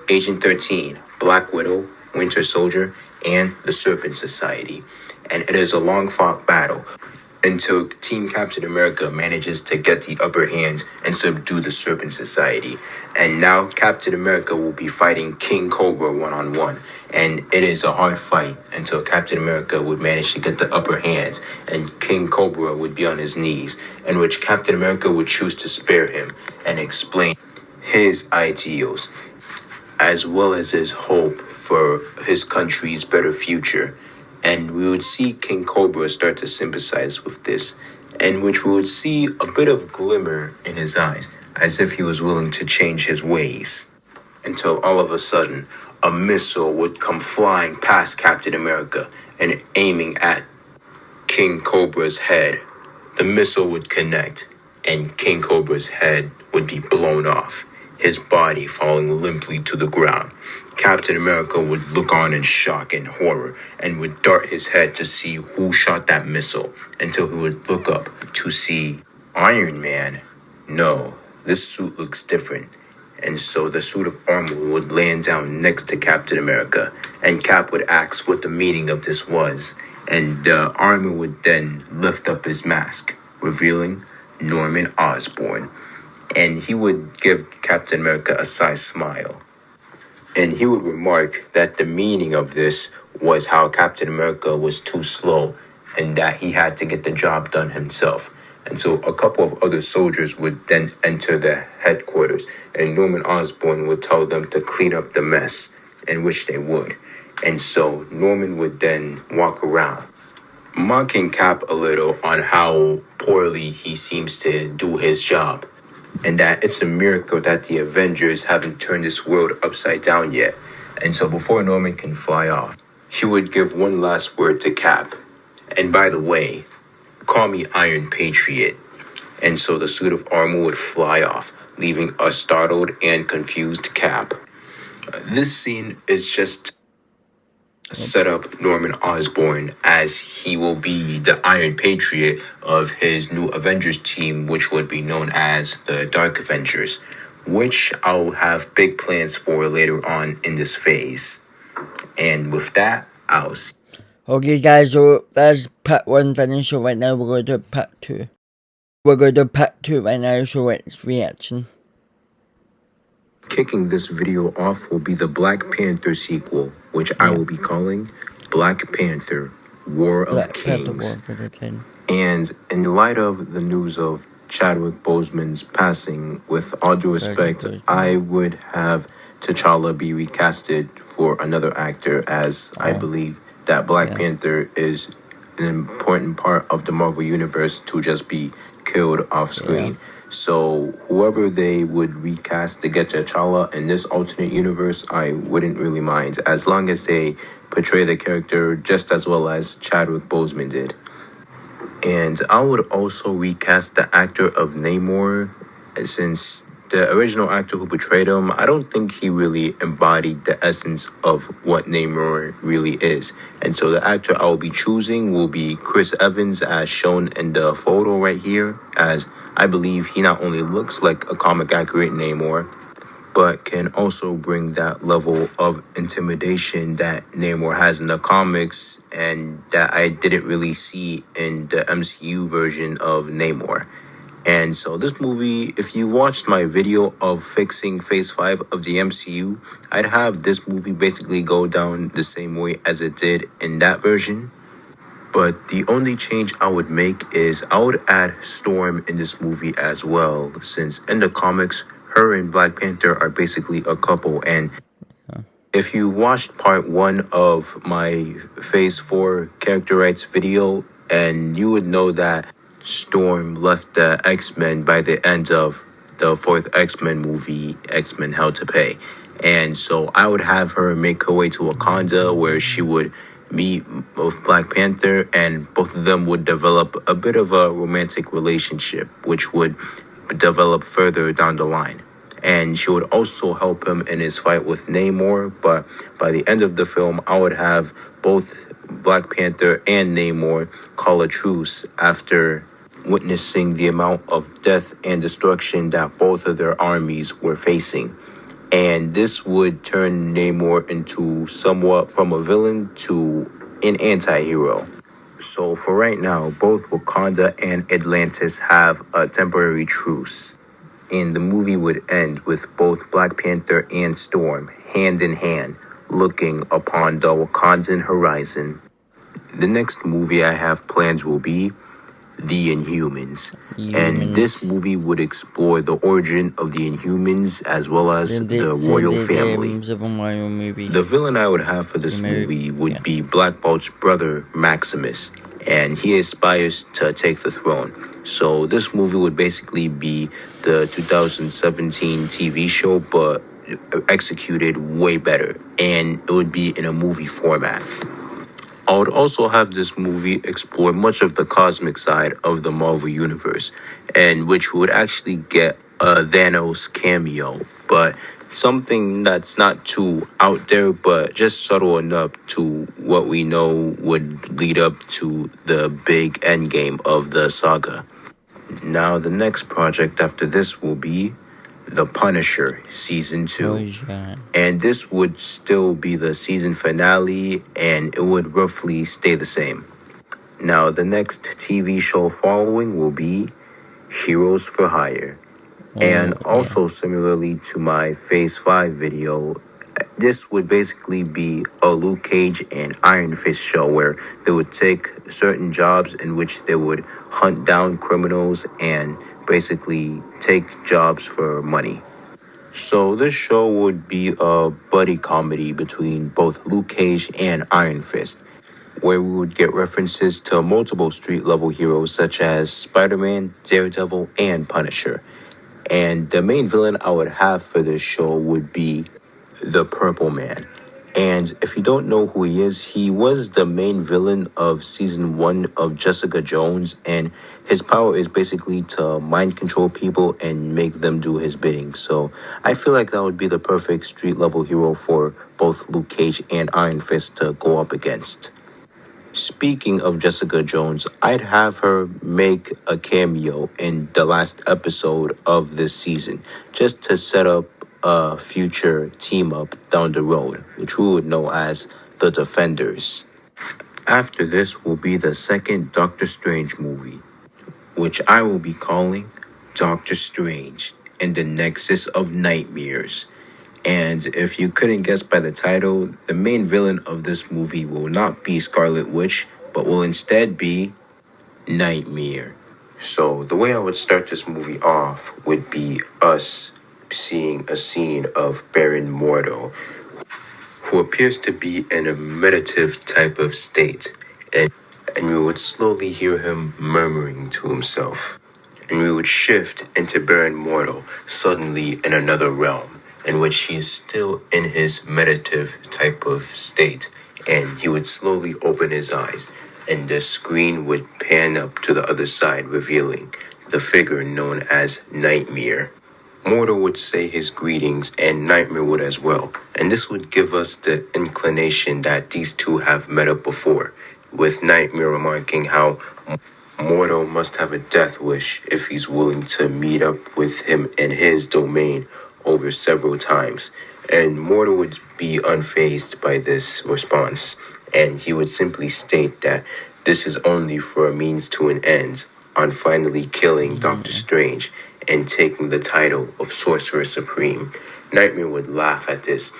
Agent 13, Black Widow, Winter Soldier, and the Serpent Society. And it is a long-fought battle until Team Captain America manages to get the upper hand and subdue the Serpent Society. And now Captain America will be fighting King Cobra one-on-one. And it is a hard fight until Captain America would manage to get the upper hand and King Cobra would be on his knees, in which Captain America would choose to spare him and explain his ideals, as well as his hope for his country's better future. And we would see King Cobra start to sympathize with this, in which we would see a bit of glimmer in his eyes, as if he was willing to change his ways. until all of a sudden a missile would come flying past Captain America and aiming at King Cobra's head. The missile would connect, and King Cobra's head would be blown off, his body falling limply to the ground. Captain America would look on in shock and horror and would dart his head to see who shot that missile until he would look up to see Iron Man. No, this suit looks different. And so the suit of armor would land down next to Captain America, and Cap would ask what the meaning of this was, and the armor would then lift up his mask, revealing Norman Osborn. And he would give Captain America a side smile. And he would remark that the meaning of this was how Captain America was too slow and that he had to get the job done himself. And so a couple of other soldiers would then enter the headquarters, and Norman Osborn would tell them to clean up the mess, in which they would. And so Norman would then walk around, mocking Cap a little on how poorly he seems to do his job, and that it's a miracle that the Avengers haven't turned this world upside down yet. And so before Norman can fly off, he would give one last word to Cap. And by the way, call me Iron Patriot. And so the suit of armor would fly off, leaving a startled and confused Cap. This scene is just set up Norman Osborn as he will be the Iron Patriot of his new Avengers team, which would be known as the Dark Avengers, which I'll have big plans for later on in this phase. And with that, I'll see. Okay guys, so that's part 1 finished, so right now we're going to part 2. We're going to part 2 right now, so it's reaction. Kicking this video off will be the Black Panther sequel, which I will be calling Black Panther War of Kings. And in light of the news of Chadwick Boseman's passing, with all due respect, I would have T'Challa be recasted for another actor, as I believe that Black Panther is an important part of the Marvel Universe to just be killed off screen. So whoever they would recast to get T'Challa in this alternate universe, I wouldn't really mind, as long as they portray the character just as well as Chadwick Boseman did. And I would also recast the actor of Namor, since the original actor who portrayed him, I don't think he really embodied the essence of what Namor really is. And so the actor I will be choosing will be Chris Evans, as shown in the photo right here, as I believe he not only looks like a comic-accurate Namor, but can also bring that level of intimidation that Namor has in the comics and that I didn't really see in the MCU version of Namor. And so this movie, if you watched my video of fixing Phase 5 of the MCU, I'd have this movie basically go down the same way as it did in that version. But the only change I would make is I would add Storm in this movie as well, since in the comics, her and Black Panther are basically a couple. And if you watched part 1 of my Phase 4 character rights video, and you would know that Storm left the X-Men by the end of the 4th X-Men movie, X-Men Hell to Pay. And so I would have her make her way to Wakanda, where she would meet with Black Panther, and both of them would develop a bit of a romantic relationship, which would develop further down the line. And she would also help him in his fight with Namor, but by the end of the film, I would have both Black Panther and Namor call a truce after witnessing the amount of death and destruction that both of their armies were facing. And this would turn Namor into somewhat from a villain to an anti-hero. So for right now, both Wakanda and Atlantis have a temporary truce. And the movie would end with both Black Panther and Storm, hand in hand, looking upon the Wakandan horizon. The next movie I have planned will be The Inhumans. And this movie would explore the origin of the Inhumans as well as the royal family. The villain I would have for this movie would be Black Bolt's brother, Maximus, and he aspires to take the throne. So this movie would basically be the 2017 TV show, but executed way better, and it would be in a movie format. I would also have this movie explore much of the cosmic side of the Marvel Universe, and which would actually get a Thanos cameo, but something that's not too out there, but just subtle enough to what we know would lead up to the big endgame of the saga. Now, the next project after this will be The Punisher Season 2. And this would still be the season finale, and it would roughly stay the same. Now, the next TV show following will be Heroes for Hire. And also, similarly to my Phase 5 video, this would basically be a Luke Cage and Iron Fist show where they would take certain jobs in which they would hunt down criminals and basically take jobs for money. So this show would be a buddy comedy between both Luke Cage and Iron Fist, where we would get references to multiple street-level heroes such as Spider-Man, Daredevil, and Punisher. And the main villain I would have for this show would be the Purple Man. And if you don't know who he is, he was the main villain of season 1 of Jessica Jones, and his power is basically to mind control people and make them do his bidding. So I feel like that would be the perfect street level hero for both Luke Cage and Iron Fist to go up against. Speaking of Jessica Jones, I'd have her make a cameo in the last episode of this season, just to set up a future team up down the road, which we would know as the Defenders. After this will be the second Doctor Strange movie, which I will be calling Doctor Strange and the Nexus of Nightmares. And if you couldn't guess by the title, the main villain of this movie will not be Scarlet Witch, but will instead be Nightmare. So the way I would start this movie off would be us seeing a scene of Baron Mordo, who appears to be in a meditative type of state, and we would slowly hear him murmuring to himself. And we would shift into Baron Mordo suddenly in another realm, in which he is still in his meditative type of state, and he would slowly open his eyes, and the screen would pan up to the other side, revealing the figure known as Nightmare. Mordo would say his greetings, and Nightmare would as well, and this would give us the inclination that these two have met up before, with Nightmare remarking how Mordo must have a death wish if he's willing to meet up with him in his domain over several times, and Mordo would be unfazed by this response, and he would simply state that this is only for a means to an end on finally killing Doctor Strange and taking the title of Sorcerer Supreme. Nightmare would laugh at this,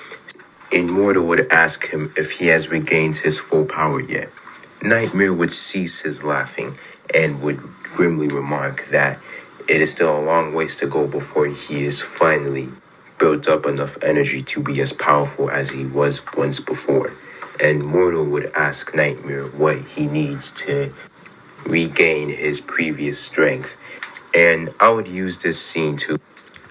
and Mordo would ask him if he has regained his full power yet. Nightmare would cease his laughing and would grimly remark that it is still a long ways to go before he is finally built up enough energy to be as powerful as he was once before. And Mordo would ask Nightmare what he needs to regain his previous strength. And I would use this scene to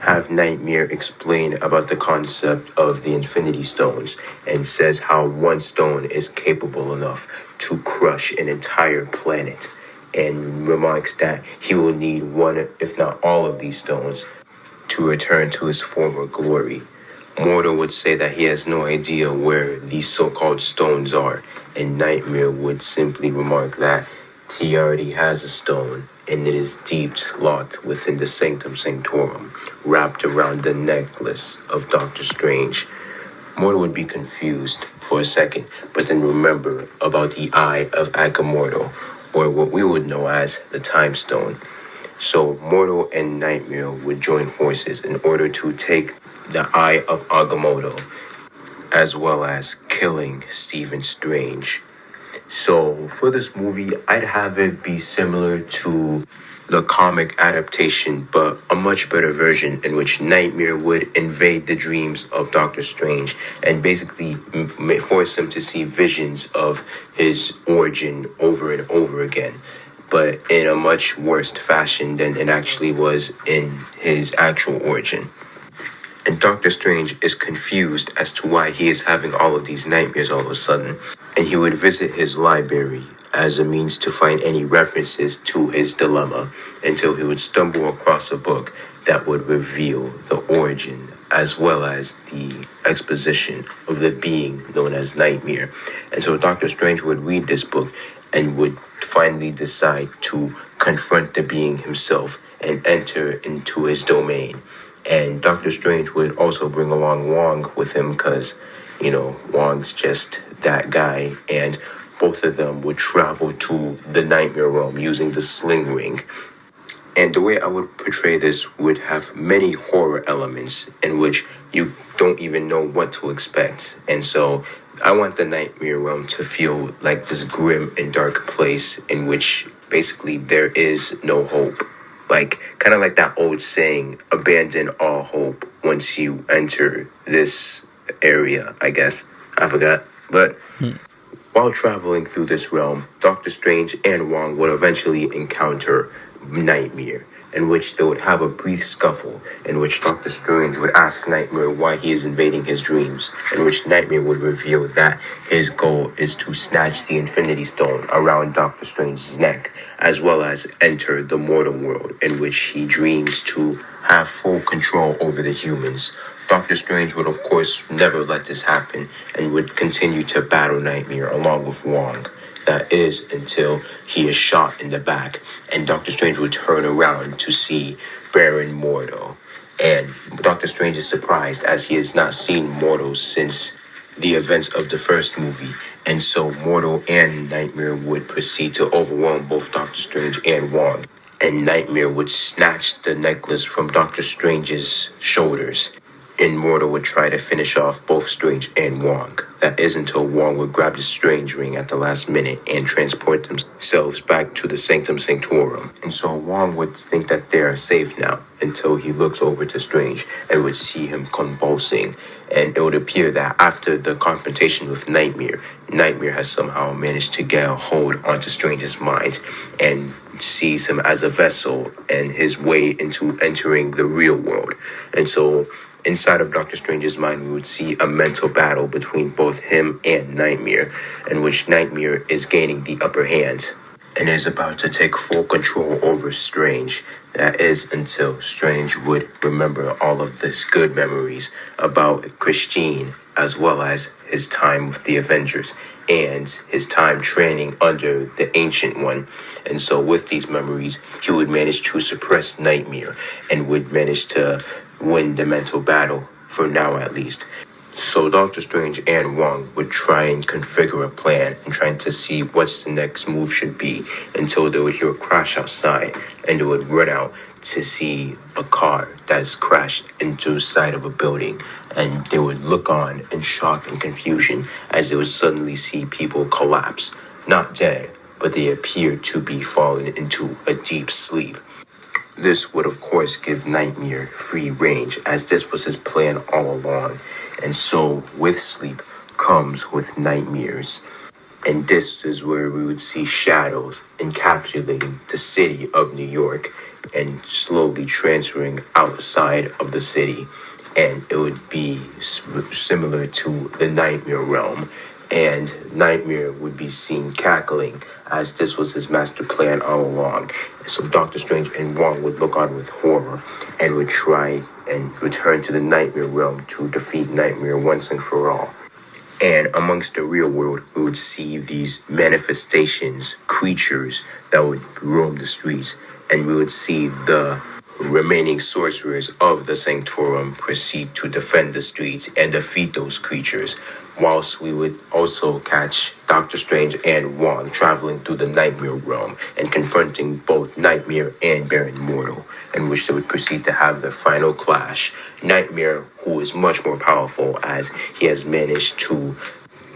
have Nightmare explain about the concept of the Infinity Stones, and says how one stone is capable enough to crush an entire planet, and remarks that he will need one, if not all of these stones to return to his former glory. Mordo would say that he has no idea where these so-called stones are, and Nightmare would simply remark that he already has a stone, and it is deep locked within the Sanctum Sanctorum, wrapped around the necklace of Doctor Strange. Mordo would be confused for a second, but then remember about the Eye of Agamotto, or what we would know as the Time Stone. So Mordo and Nightmare would join forces in order to take the Eye of Agamotto, as well as killing Stephen Strange. So for this movie, I'd have it be similar to the comic adaptation, but a much better version in which Nightmare would invade the dreams of Doctor Strange and basically force him to see visions of his origin over and over again, but in a much worse fashion than it actually was in his actual origin. And Doctor Strange is confused as to why he is having all of these nightmares all of a sudden. And he would visit his library as a means to find any references to his dilemma until he would stumble across a book that would reveal the origin as well as the exposition of the being known as Nightmare. And so Doctor Strange would read this book and would finally decide to confront the being himself and enter into his domain. And Doctor Strange would also bring along Wong with him because, Wong's just that guy. And both of them would travel to the Nightmare Realm using the sling ring. And the way I would portray this would have many horror elements in which you don't even know what to expect. And so I want the Nightmare Realm to feel like this grim and dark place in which basically there is no hope. Kind of like that old saying, abandon all hope once you enter this area, I guess. I forgot. But while traveling through this realm, Doctor Strange and Wong would eventually encounter Nightmare, in which they would have a brief scuffle, in which Doctor Strange would ask Nightmare why he is invading his dreams, in which Nightmare would reveal that his goal is to snatch the Infinity Stone around Doctor Strange's neck, as well as enter the mortal world, in which he dreams to have full control over the humans. Doctor Strange would, of course, never let this happen, and would continue to battle Nightmare along with Wong. That is until he is shot in the back, and Doctor Strange would turn around to see Baron Mordo. And Doctor Strange is surprised as he has not seen Mordo since the events of the first movie. And so Mordo and Nightmare would proceed to overwhelm both Doctor Strange and Wong. And Nightmare would snatch the necklace from Doctor Strange's shoulders. And Mordo would try to finish off both Strange and Wong. That is until Wong would grab the Strange ring at the last minute and transport themselves back to the Sanctum Sanctorum. And so Wong would think that they are safe now until he looks over to Strange and would see him convulsing. And it would appear that after the confrontation with Nightmare, Nightmare has somehow managed to get a hold onto Strange's mind and sees him as a vessel and his way into entering the real world. And so inside of Doctor Strange's mind, we would see a mental battle between both him and Nightmare, in which Nightmare is gaining the upper hand and is about to take full control over Strange. That is until Strange would remember all of these good memories about Christine, as well as his time with the Avengers and his time training under the Ancient One. And so with these memories, he would manage to suppress Nightmare and would manage to win the mental battle, for now at least. So Doctor Strange and Wong would try and configure a plan and trying to see what's the next move should be until they would hear a crash outside, and they would run out to see a car that's crashed into the side of a building, and they would look on in shock and confusion as they would suddenly see people collapse, not dead, but they appeared to be falling into a deep sleep. This would, of course, give Nightmare free range, as this was his plan all along. And so, with sleep comes with nightmares. And this is where we would see shadows encapsulating the city of New York and slowly transferring outside of the city. And it would be similar to the Nightmare realm. And Nightmare would be seen cackling, as this was his master plan all along. So Doctor Strange and Wong would look on with horror and would try and return to the Nightmare realm to defeat Nightmare once and for all. And amongst the real world, we would see these manifestations, creatures that would roam the streets, and we would see the remaining sorcerers of the Sanctorum proceed to defend the streets and defeat those creatures, whilst we would also catch Doctor Strange and Wong traveling through the Nightmare realm and confronting both Nightmare and Baron Mordo, in which they would proceed to have their final clash. Nightmare, who is much more powerful as he has managed to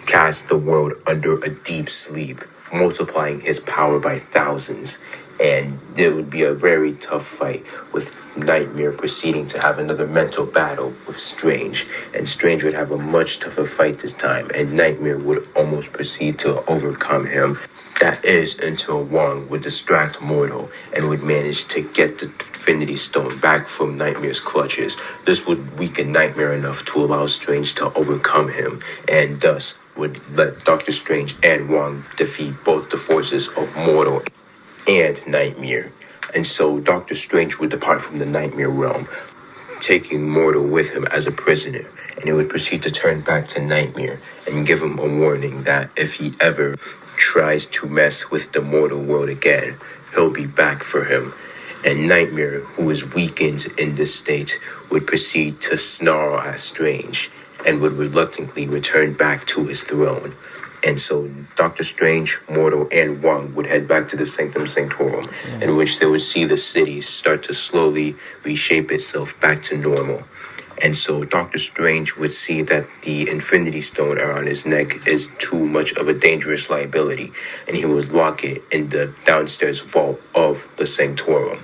cast the world under a deep sleep, multiplying his power by thousands, And there would be a very tough fight, with Nightmare proceeding to have another mental battle with Strange. And Strange would have a much tougher fight this time, and Nightmare would almost proceed to overcome him. That is until Wong would distract Mortal and would manage to get the Infinity Stone back from Nightmare's clutches. This would weaken Nightmare enough to allow Strange to overcome him, and thus would let Doctor Strange and Wong defeat both the forces of Mortal and Nightmare. And so Doctor Strange would depart from the Nightmare realm, taking Mortal with him as a prisoner, and he would proceed to turn back to Nightmare and give him a warning that if he ever tries to mess with the mortal world again, he'll be back for him. And Nightmare, who is weakened in this state, would proceed to snarl at Strange and would reluctantly return back to his throne. And so Doctor Strange, Mortal, and Wong would head back to the Sanctum Sanctorum, in which they would see the city start to slowly reshape itself back to normal. And so Doctor Strange would see that the Infinity Stone around his neck is too much of a dangerous liability, and he would lock it in the downstairs vault of the Sanctorum.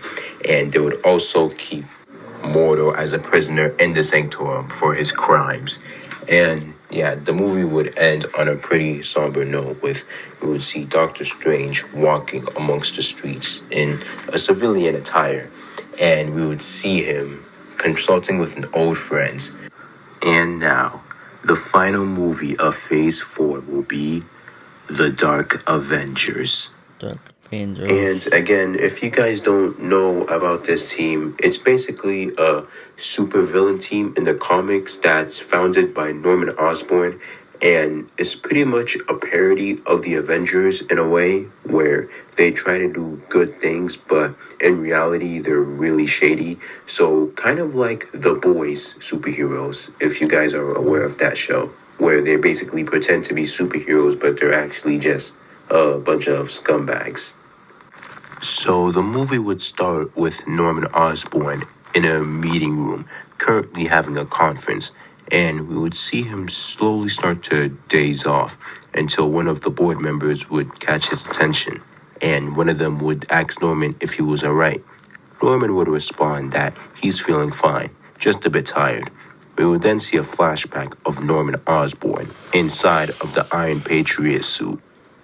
And they would also keep Mortal as a prisoner in the Sanctorum for his crimes. And yeah, the movie would end on a pretty somber note, with we would see Doctor Strange walking amongst the streets in a civilian attire, and we would see him consulting with an old friend. And now, the final movie of Phase 4 will be The Dark Avengers. And again, if you guys don't know about this team, it's basically a supervillain team in the comics that's founded by Norman Osborn, and it's pretty much a parody of the Avengers in a way, where they try to do good things, but in reality, they're really shady. So kind of like The Boys superheroes, if you guys are aware of that show, where they basically pretend to be superheroes, but they're actually just a bunch of scumbags. So the movie would start with Norman Osborn in a meeting room, currently having a conference, and we would see him slowly start to daze off until one of the board members would catch his attention, and one of them would ask Norman if he was alright. Norman would respond that he's feeling fine, just a bit tired. We would then see a flashback of Norman Osborn inside of the Iron Patriot suit,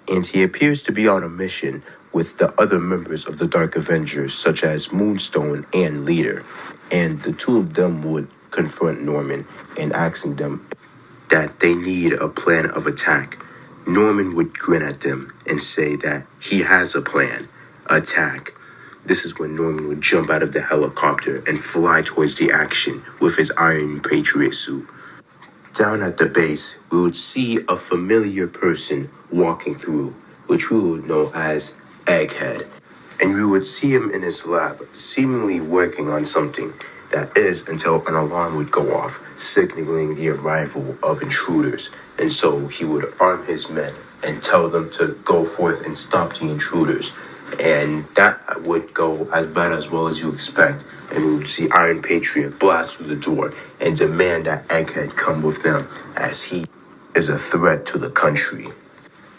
and he appears to be on a mission with the other members of the Dark Avengers, such as Moonstone and Leader, and the two of them would confront Norman and asking them that they need a plan of attack. Norman would grin at them and say that he has a plan: attack. This is when Norman would jump out of the helicopter and fly towards the action with his Iron Patriot suit. Down at the base, we would see a familiar person walking through, which we would know as Egghead, and we would see him in his lab, seemingly working on something. That is until an alarm would go off, signaling the arrival of intruders. And so he would arm his men and tell them to go forth and stop the intruders. And that would go as bad as well as you expect. And we would see Iron Patriot blast through the door and demand that Egghead come with them, as he is a threat to the country.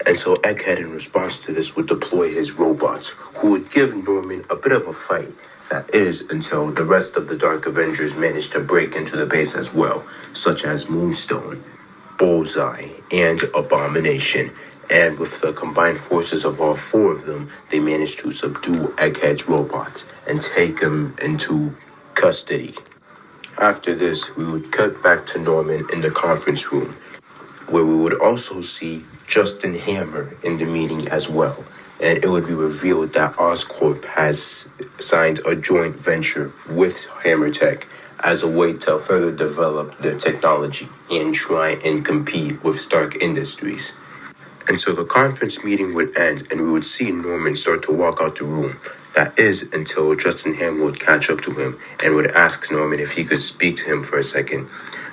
And so Egghead, in response to this, would deploy his robots, who would give Norman a bit of a fight. That is until the rest of the Dark Avengers managed to break into the base as well, such as Moonstone, Bullseye, and Abomination. And with the combined forces of all four of them, they managed to subdue Egghead's robots and take him into custody. After this, we would cut back to Norman in the conference room, where we would also see Justin Hammer in the meeting as well. And it would be revealed that Oscorp has signed a joint venture with HammerTech as a way to further develop their technology and try and compete with Stark Industries. And so the conference meeting would end, and we would see Norman start to walk out the room. That is until Justin Hammer would catch up to him and would ask Norman if he could speak to him for a second.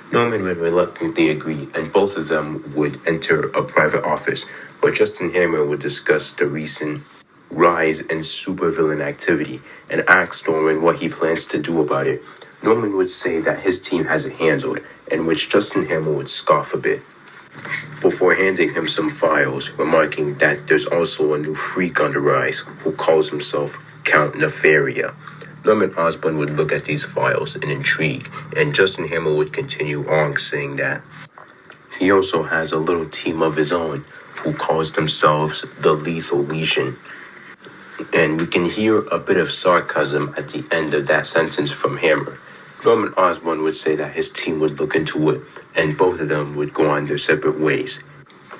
Norman would reluctantly agree, and both of them would enter a private office, where Justin Hammer would discuss the recent rise in supervillain activity and ask Norman what he plans to do about it. Norman would say that his team has it handled, in which Justin Hammer would scoff a bit. before handing him some files, remarking that there's also a new freak on the rise who calls himself Count Nefaria. Norman Osborn would look at these files in intrigue, and Justin Hammer would continue on saying that he also has a little team of his own who calls themselves the Lethal Legion. And we can hear a bit of sarcasm at the end of that sentence from Hammer. Norman Osborn would say that his team would look into it, and both of them would go on their separate ways.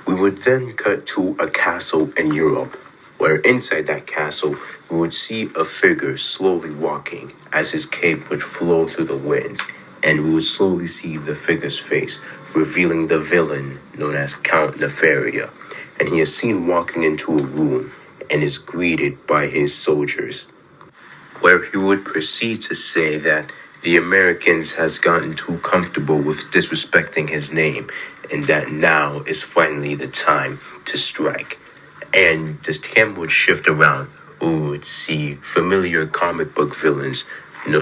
We would then cut to a castle in Europe, where inside that castle we would see a figure slowly walking as his cape would flow through the wind, and we would slowly see the figure's face, revealing the villain known as Count Nefaria, and he is seen walking into a room and is greeted by his soldiers, where he would proceed to say that the Americans has gotten too comfortable with disrespecting his name, and that now is finally the time to strike. And the camera would shift around. We would see familiar comic book villains,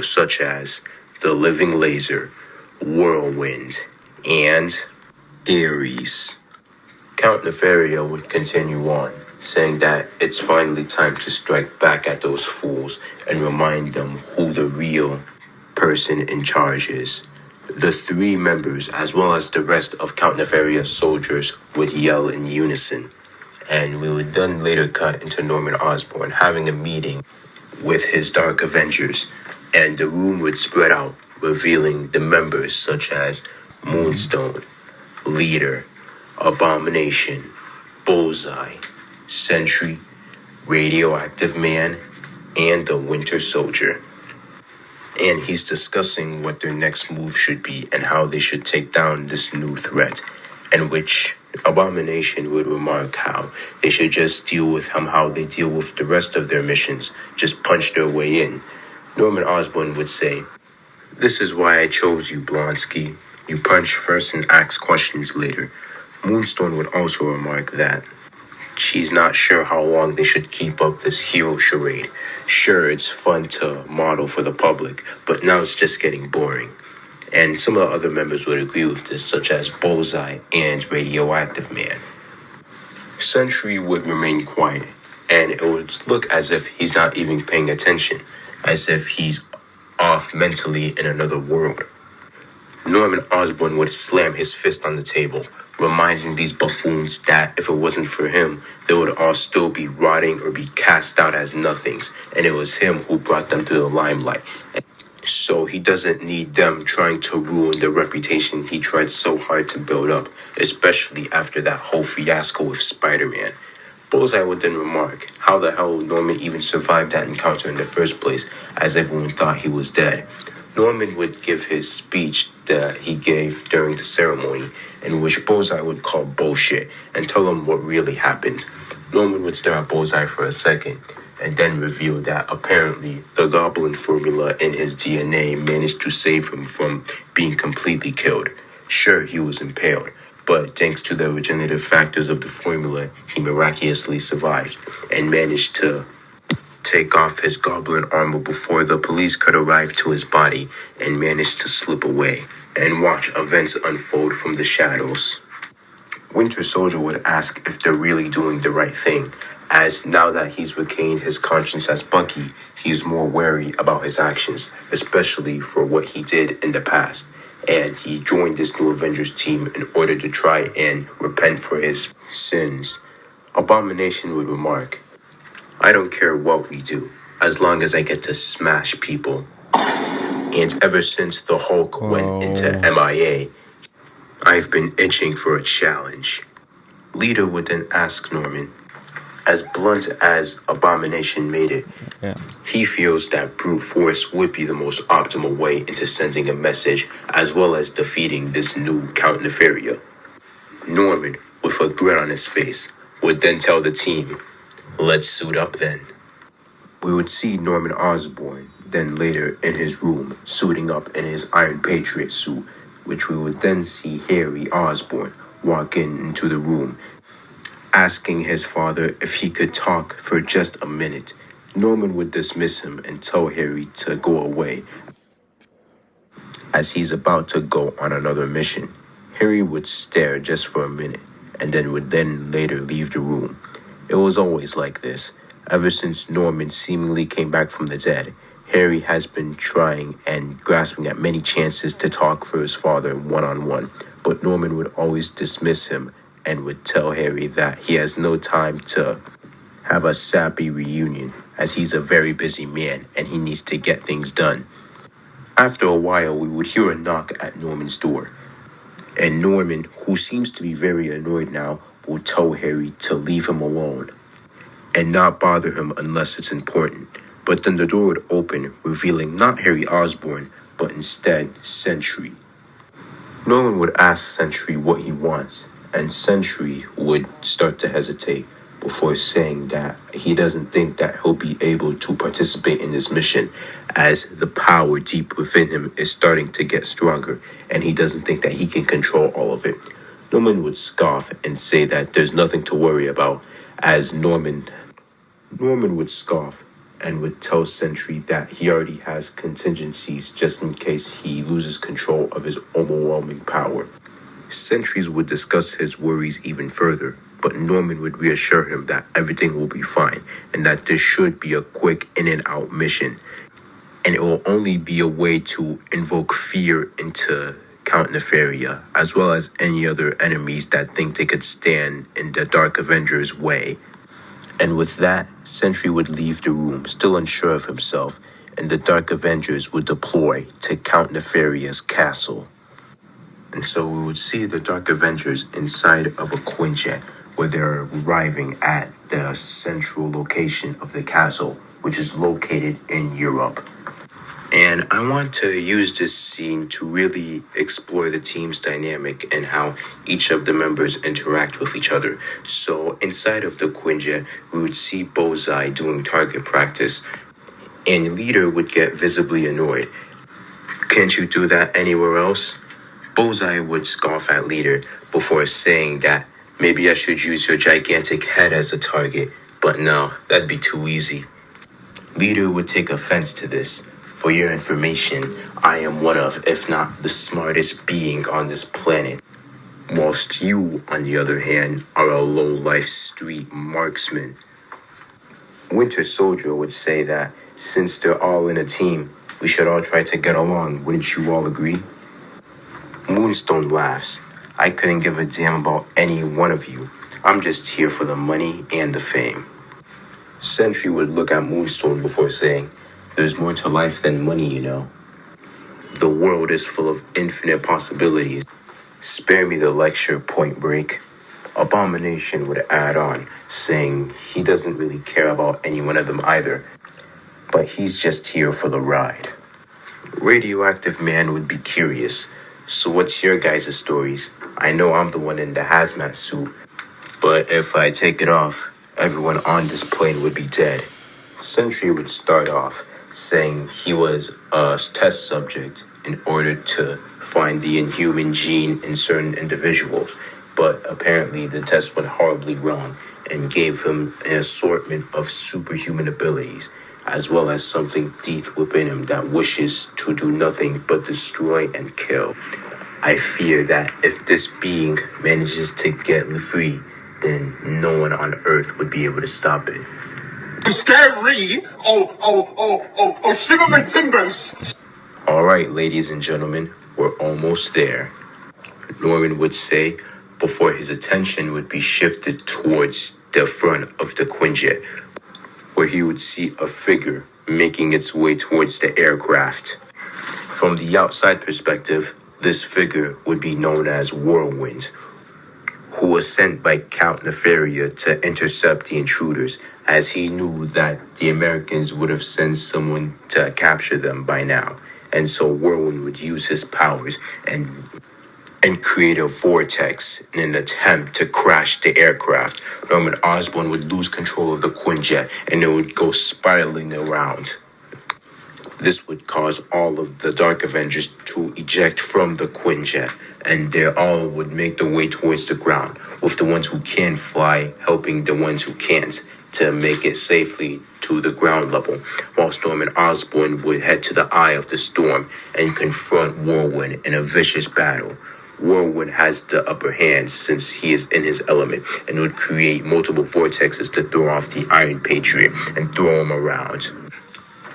such as the Living Laser, Whirlwind, and Ares. Count Nefaria would continue on, saying that it's finally time to strike back at those fools and remind them who the real person in charge is. The three members, as well as the rest of Count Nefaria's soldiers, would yell in unison, and we would then later cut into Norman Osborn having a meeting with his Dark Avengers, and the room would spread out, revealing the members such as Moonstone, Leader, Abomination, Bullseye, Sentry, Radioactive Man, and the Winter Soldier. And he's discussing what their next move should be and how they should take down this new threat, in which Abomination would remark how they should just deal with him how they deal with the rest of their missions, just punch their way in. Norman Osborn would say, "This is why I chose you, Blonsky. You punch first and ask questions later." Moonstone would also remark that she's not sure how long they should keep up this hero charade. Sure, it's fun to model for the public, but now it's just getting boring. And some of the other members would agree with this, such as Bullseye and Radioactive Man. Sentry would remain quiet, and it would look as if he's not even paying attention, as if he's off mentally in another world. Norman Osborn would slam his fist on the table, reminding these buffoons that if it wasn't for him, they would all still be rotting or be cast out as nothings, and it was him who brought them to the limelight. So he doesn't need them trying to ruin the reputation he tried so hard to build up, especially after that whole fiasco with Spider-Man. Bullseye would then remark, how the hell Norman even survived that encounter in the first place, as everyone thought he was dead. Norman would give his speech that he gave during the ceremony, in which Bullseye would call bullshit and tell him what really happened. Norman would stare at Bullseye for a second, and then reveal that apparently the goblin formula in his DNA managed to save him from being completely killed. Sure, he was impaled, but thanks to the regenerative factors of the formula, he miraculously survived and managed to take off his goblin armor before the police could arrive to his body and managed to slip away and watch events unfold from the shadows. Winter Soldier would ask if they're really doing the right thing, as now that he's regained his conscience as Bucky, he's more wary about his actions, especially for what he did in the past. And he joined this new Avengers team in order to try and repent for his sins. Abomination would remark, "I don't care what we do, as long as I get to smash people." And ever since the Hulk went into MIA, I've been itching for a challenge. Leader would then ask Norman, as blunt as Abomination made it, he feels that brute force would be the most optimal way into sending a message as well as defeating this new Count Nefaria. Norman, with a grin on his face, would then tell the team, "Let's suit up then." We would see Norman Osborn then later in his room, suiting up in his Iron Patriot suit, which we would then see Harry Osborn walk into the room, asking his father if he could talk for just a minute. Norman would dismiss him and tell Harry to go away, as he's about to go on another mission. Harry would stare just for a minute, and would later leave the room. It was always like this. Ever since Norman seemingly came back from the dead, Harry has been trying and grasping at many chances to talk for his father one-on-one, but Norman would always dismiss him and would tell Harry that he has no time to have a sappy reunion, as he's a very busy man and he needs to get things done. After a while, we would hear a knock at Norman's door, and Norman, who seems to be very annoyed now, will tell Harry to leave him alone and not bother him unless it's important. But then the door would open, revealing not Harry Osborn, but instead Sentry. Norman would ask Sentry what he wants, and Sentry would start to hesitate before saying that he doesn't think that he'll be able to participate in this mission, as the power deep within him is starting to get stronger, and he doesn't think that he can control all of it. Norman would scoff and say that there's nothing to worry about, as Norman would scoff and would tell Sentry that he already has contingencies just in case he loses control of his overwhelming power. Sentries would discuss his worries even further, but Norman would reassure him that everything will be fine and that this should be a quick in and out mission, and it will only be a way to invoke fear into Count Nefaria, as well as any other enemies that think they could stand in the Dark Avengers' way. And with that, Sentry would leave the room, still unsure of himself, and the Dark Avengers would deploy to Count Nefaria's castle. And so we would see the Dark Avengers inside of a Quinjet, where they're arriving at the central location of the castle, which is located in Europe. And I want to use this scene to really explore the team's dynamic and how each of the members interact with each other. So inside of the Quinjet, we would see Bullseye doing target practice, and Leader would get visibly annoyed. Can't you do that anywhere else? Bullseye would scoff at Leader before saying that maybe I should use your gigantic head as a target, but no, that'd be too easy. Leader would take offense to this. For your information, I am one of, if not the smartest being on this planet, whilst you, on the other hand, are a low-life street marksman. Winter Soldier would say that since they're all in a team, we should all try to get along, wouldn't you all agree? Moonstone laughs. I couldn't give a damn about any one of you. I'm just here for the money and the fame. Sentry would look at Moonstone before saying, there's more to life than money, you know. The world is full of infinite possibilities. Spare me the lecture, Point Break. Abomination would add on, saying he doesn't really care about any one of them either, but he's just here for the ride. Radioactive Man would be curious. So what's your guys' stories? I know I'm the one in the hazmat suit, but if I take it off, everyone on this plane would be dead. Sentry would start off saying he was a test subject in order to find the inhuman gene in certain individuals, but apparently the test went horribly wrong and gave him an assortment of superhuman abilities, as well as something deep within him that wishes to do nothing but destroy and kill. I fear that if this being manages to get free, then no one on Earth would be able to stop it. Scary! Shiver my timbers! Alright, ladies and gentlemen, we're almost there, Norman would say, before his attention would be shifted towards the front of the Quinjet, where he would see a figure making its way towards the aircraft. From the outside perspective, this figure would be known as Whirlwind, who was sent by Count Nefaria to intercept the intruders, as he knew that the Americans would have sent someone to capture them by now. And so Whirlwind would use his powers and create a vortex in an attempt to crash the aircraft. Norman Osborn would lose control of the Quinjet, and it would go spiraling around. This would cause all of the Dark Avengers to eject from the Quinjet, and they all would make their way towards the ground, with the ones who can fly helping the ones who can't to make it safely to the ground level, while Norman Osborn would head to the eye of the storm and confront Whirlwind in a vicious battle. Whirlwind has the upper hand since he is in his element and would create multiple vortexes to throw off the Iron Patriot and throw him around.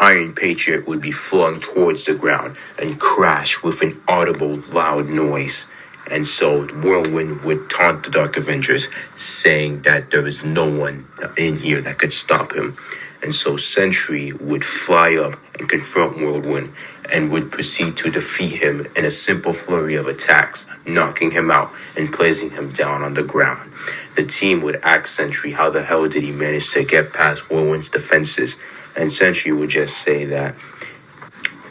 Iron Patriot would be flung towards the ground and crash with an audible loud noise. And so Whirlwind would taunt the Dark Avengers, saying that there is no one in here that could stop him. And so Sentry would fly up and confront Whirlwind and would proceed to defeat him in a simple flurry of attacks, knocking him out and placing him down on the ground. The team would ask Sentry how the hell did he manage to get past Whirlwind's defenses, and Sentry would just say that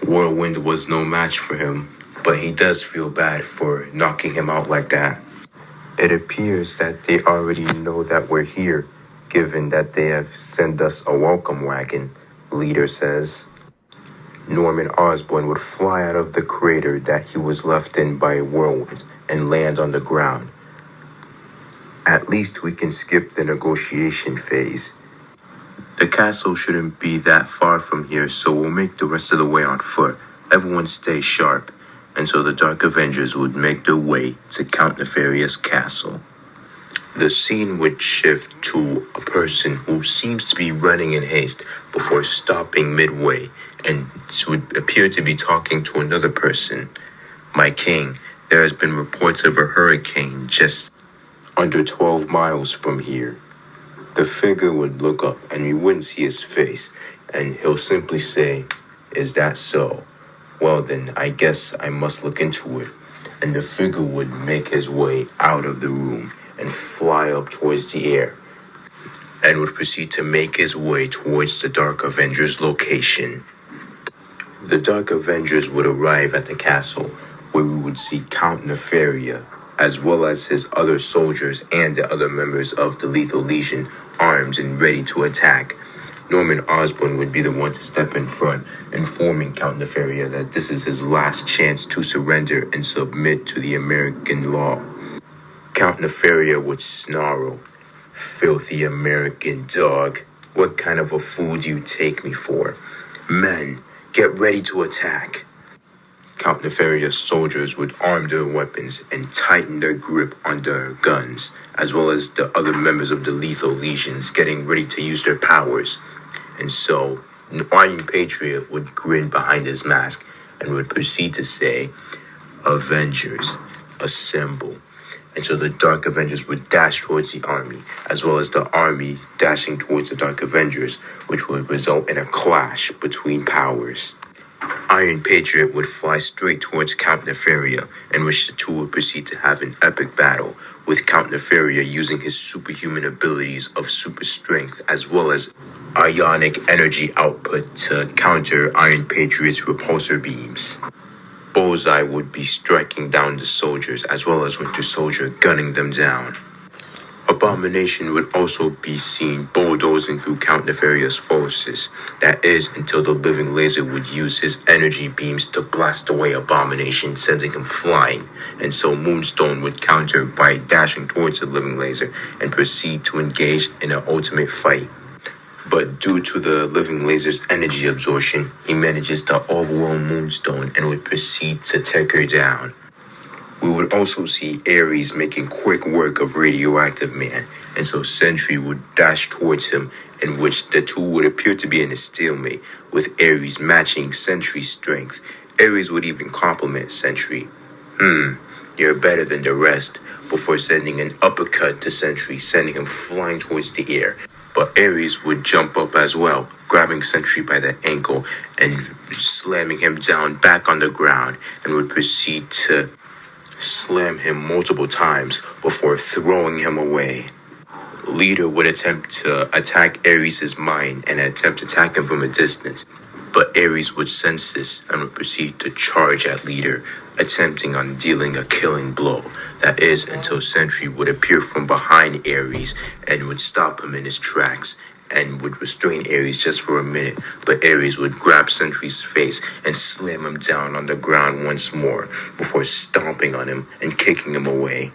Whirlwind was no match for him, but he does feel bad for knocking him out like that. It appears that they already know that we're here, given that they have sent us a welcome wagon, Leader says. Norman Osborn would fly out of the crater that he was left in by Whirlwind and land on the ground. At least we can skip the negotiation phase. The castle shouldn't be that far from here, so we'll make the rest of the way on foot. Everyone stay sharp. And so the Dark Avengers would make their way to Count Nefarious' castle. The scene would shift to a person who seems to be running in haste before stopping midway and would appear to be talking to another person. My king, there has been reports of a hurricane just under 12 miles from here. The figure would look up and we wouldn't see his face, and he'll simply say, "Is that so? Well then, I guess I must look into it." And the figure would make his way out of the room and fly up towards the air, and would proceed to make his way towards the Dark Avengers location. The Dark Avengers would arrive at the castle, where we would see Count Nefaria, as well as his other soldiers and the other members of the Lethal Legion, armed and ready to attack. Norman Osborn would be the one to step in front, informing Count Nefaria that this is his last chance to surrender and submit to the American law. Count Nefaria would snarl, "Filthy American dog, what kind of a fool do you take me for? Men, get ready to attack." Count Nefaria's soldiers would arm their weapons and tighten their grip on their guns, as well as the other members of the Lethal Legions getting ready to use their powers. And so, Iron Patriot would grin behind his mask and would proceed to say, "Avengers, assemble." And so the Dark Avengers would dash towards the army, as well as the army dashing towards the Dark Avengers, which would result in a clash between powers. Iron Patriot would fly straight towards Count Nefaria, in which the two would proceed to have an epic battle, with Count Nefaria using his superhuman abilities of super strength as well as ionic energy output to counter Iron Patriot's repulsor beams. Bullseye would be striking down the soldiers as well as Winter Soldier gunning them down. Abomination would also be seen bulldozing through Count Nefarious' forces. That is, until the living laser would use his energy beams to blast away Abomination, sending him flying. And so Moonstone would counter by dashing towards the living laser and proceed to engage in an ultimate fight. But due to the living laser's energy absorption, he manages to overwhelm Moonstone and would proceed to take her down. We would also see Ares making quick work of Radioactive Man, and so Sentry would dash towards him, in which the two would appear to be in a stalemate, with Ares matching Sentry's strength. Ares would even compliment Sentry. You're better than the rest," before sending an uppercut to Sentry, sending him flying towards the air. But Ares would jump up as well, grabbing Sentry by the ankle and slamming him down back on the ground, and would proceed to slam him multiple times before throwing him away. Leader would attempt to attack Ares' mind and attempt to attack him from a distance, but Ares would sense this and would proceed to charge at Leader, attempting on dealing a killing blow. That is, until Sentry would appear from behind Ares and would stop him in his tracks and would restrain Ares just for a minute, but Ares would grab Sentry's face and slam him down on the ground once more before stomping on him and kicking him away.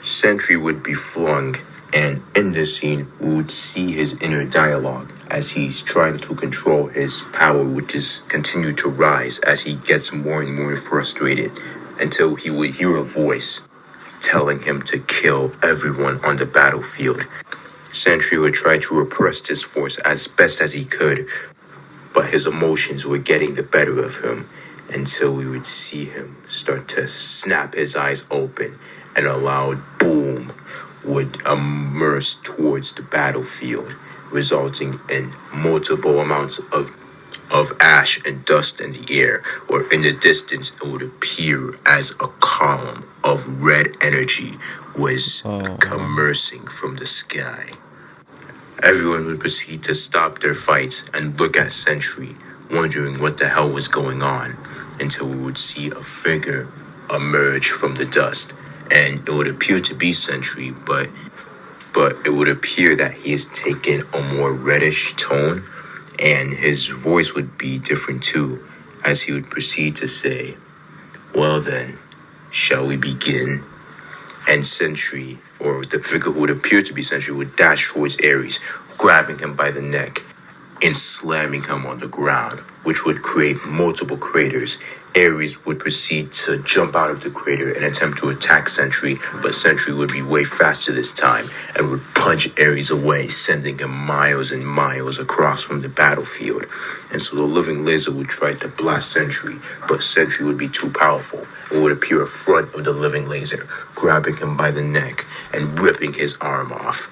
Sentry would be flung, and in this scene, we would see his inner dialogue as he's trying to control his power, which is continued to rise as he gets more and more frustrated. until he would hear a voice telling him to kill everyone on the battlefield. Sentry would try to repress this force as best as he could, but his emotions were getting the better of him until we would see him start to snap his eyes open and a loud boom would immerse towards the battlefield, resulting in multiple amounts of ash and dust in the air, or in the distance it would appear as a column of red energy was commersing from the sky. Everyone would proceed to stop their fights and look at Sentry, wondering what the hell was going on, until we would see a figure emerge from the dust, and it would appear to be Sentry, but it would appear that he has taken a more reddish tone, and his voice would be different too, as he would proceed to say, "Well then, shall we begin?" And Sentry, or the figure who would appear to be Sentry, would dash towards Ares, grabbing him by the neck and slamming him on the ground, which would create multiple craters. Ares would proceed to jump out of the crater and attempt to attack Sentry, but Sentry would be way faster this time and would punch Ares away, sending him miles and miles across from the battlefield. And so the living laser would try to blast Sentry, but Sentry would be too powerful and would appear in front of the living laser, grabbing him by the neck and ripping his arm off.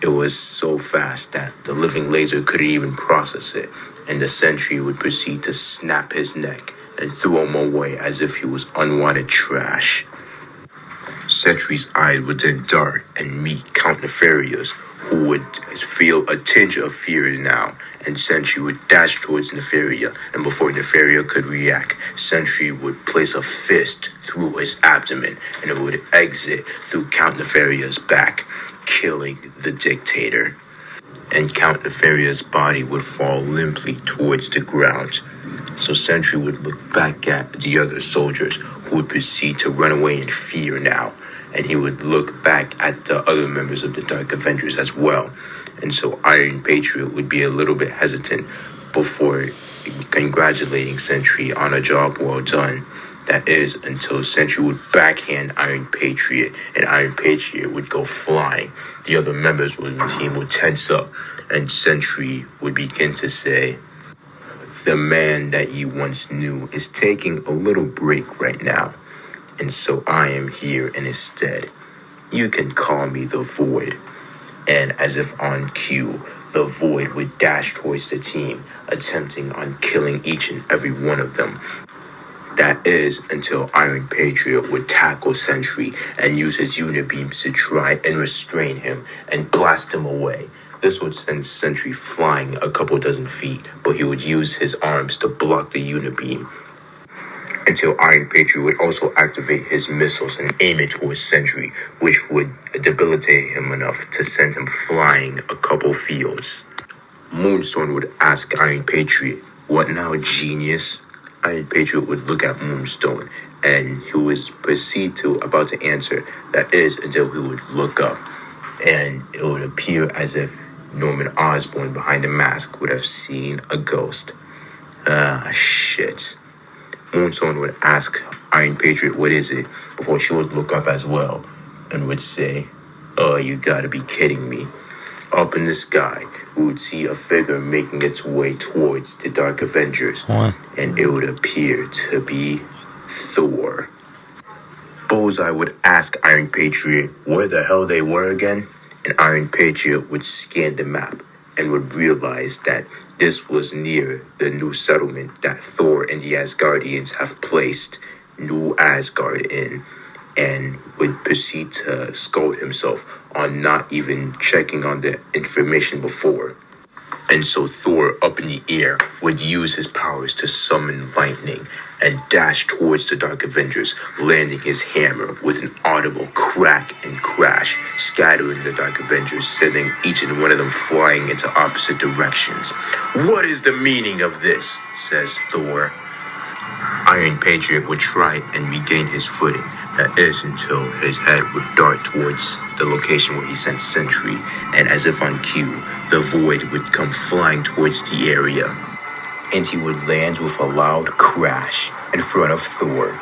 It was so fast that the living laser couldn't even process it, and the Sentry would proceed to snap his neck and throw him away as if he was unwanted trash. Sentry's eyes would then dart and meet Count Nefarious, who would feel a tinge of fear now, and Sentry would dash towards Nefaria, and before Nefaria could react, Sentry would place a fist through his abdomen, and it would exit through Count Nefaria's back, killing the dictator. And Count Nefaria's body would fall limply towards the ground. So Sentry would look back at the other soldiers, who would proceed to run away in fear now. And he would look back at the other members of the Dark Avengers as well. And so Iron Patriot would be a little bit hesitant before congratulating Sentry on a job well done. That is, until Sentry would backhand Iron Patriot, and Iron Patriot would go flying. The other members of the team would tense up, and Sentry would begin to say, "The man that you once knew is taking a little break right now, and so I am here in his stead. You can call me the Void." And as if on cue, the Void would dash towards the team, attempting on killing each and every one of them. That is, until Iron Patriot would tackle Sentry and use his unibeams to try and restrain him and blast him away. This would send Sentry flying a couple dozen feet, but he would use his arms to block the unibeam. Until Iron Patriot would also activate his missiles and aim it towards Sentry, which would debilitate him enough to send him flying a couple fields. Moonstone would ask Iron Patriot, "What now, genius?" Iron Patriot would look at Moonstone, and he would proceed to about to answer. That is, until he would look up, and it would appear as if Norman Osborn behind the mask would have seen a ghost. Shit. Moonstone would ask Iron Patriot, "What is it?" before she would look up as well, and would say, "Oh, you gotta be kidding me." Up in the sky, we would see a figure making its way towards the Dark Avengers, and it would appear to be Thor. Bullseye would ask Iron Patriot where the hell they were again, and Iron Patriot would scan the map and would realize that this was near the new settlement that Thor and the Asgardians have placed New Asgard in, and would proceed to scold himself on not even checking on the information before. And so Thor, up in the air, would use his powers to summon lightning and dash towards the Dark Avengers, landing his hammer with an audible crack and crash, scattering the Dark Avengers, sending each and one of them flying into opposite directions. "What is the meaning of this?" says Thor. Iron Patriot would try and regain his footing. That is, until his head would dart towards the location where he sent Sentry, and as if on cue, the Void would come flying towards the area, and he would land with a loud crash in front of Thor.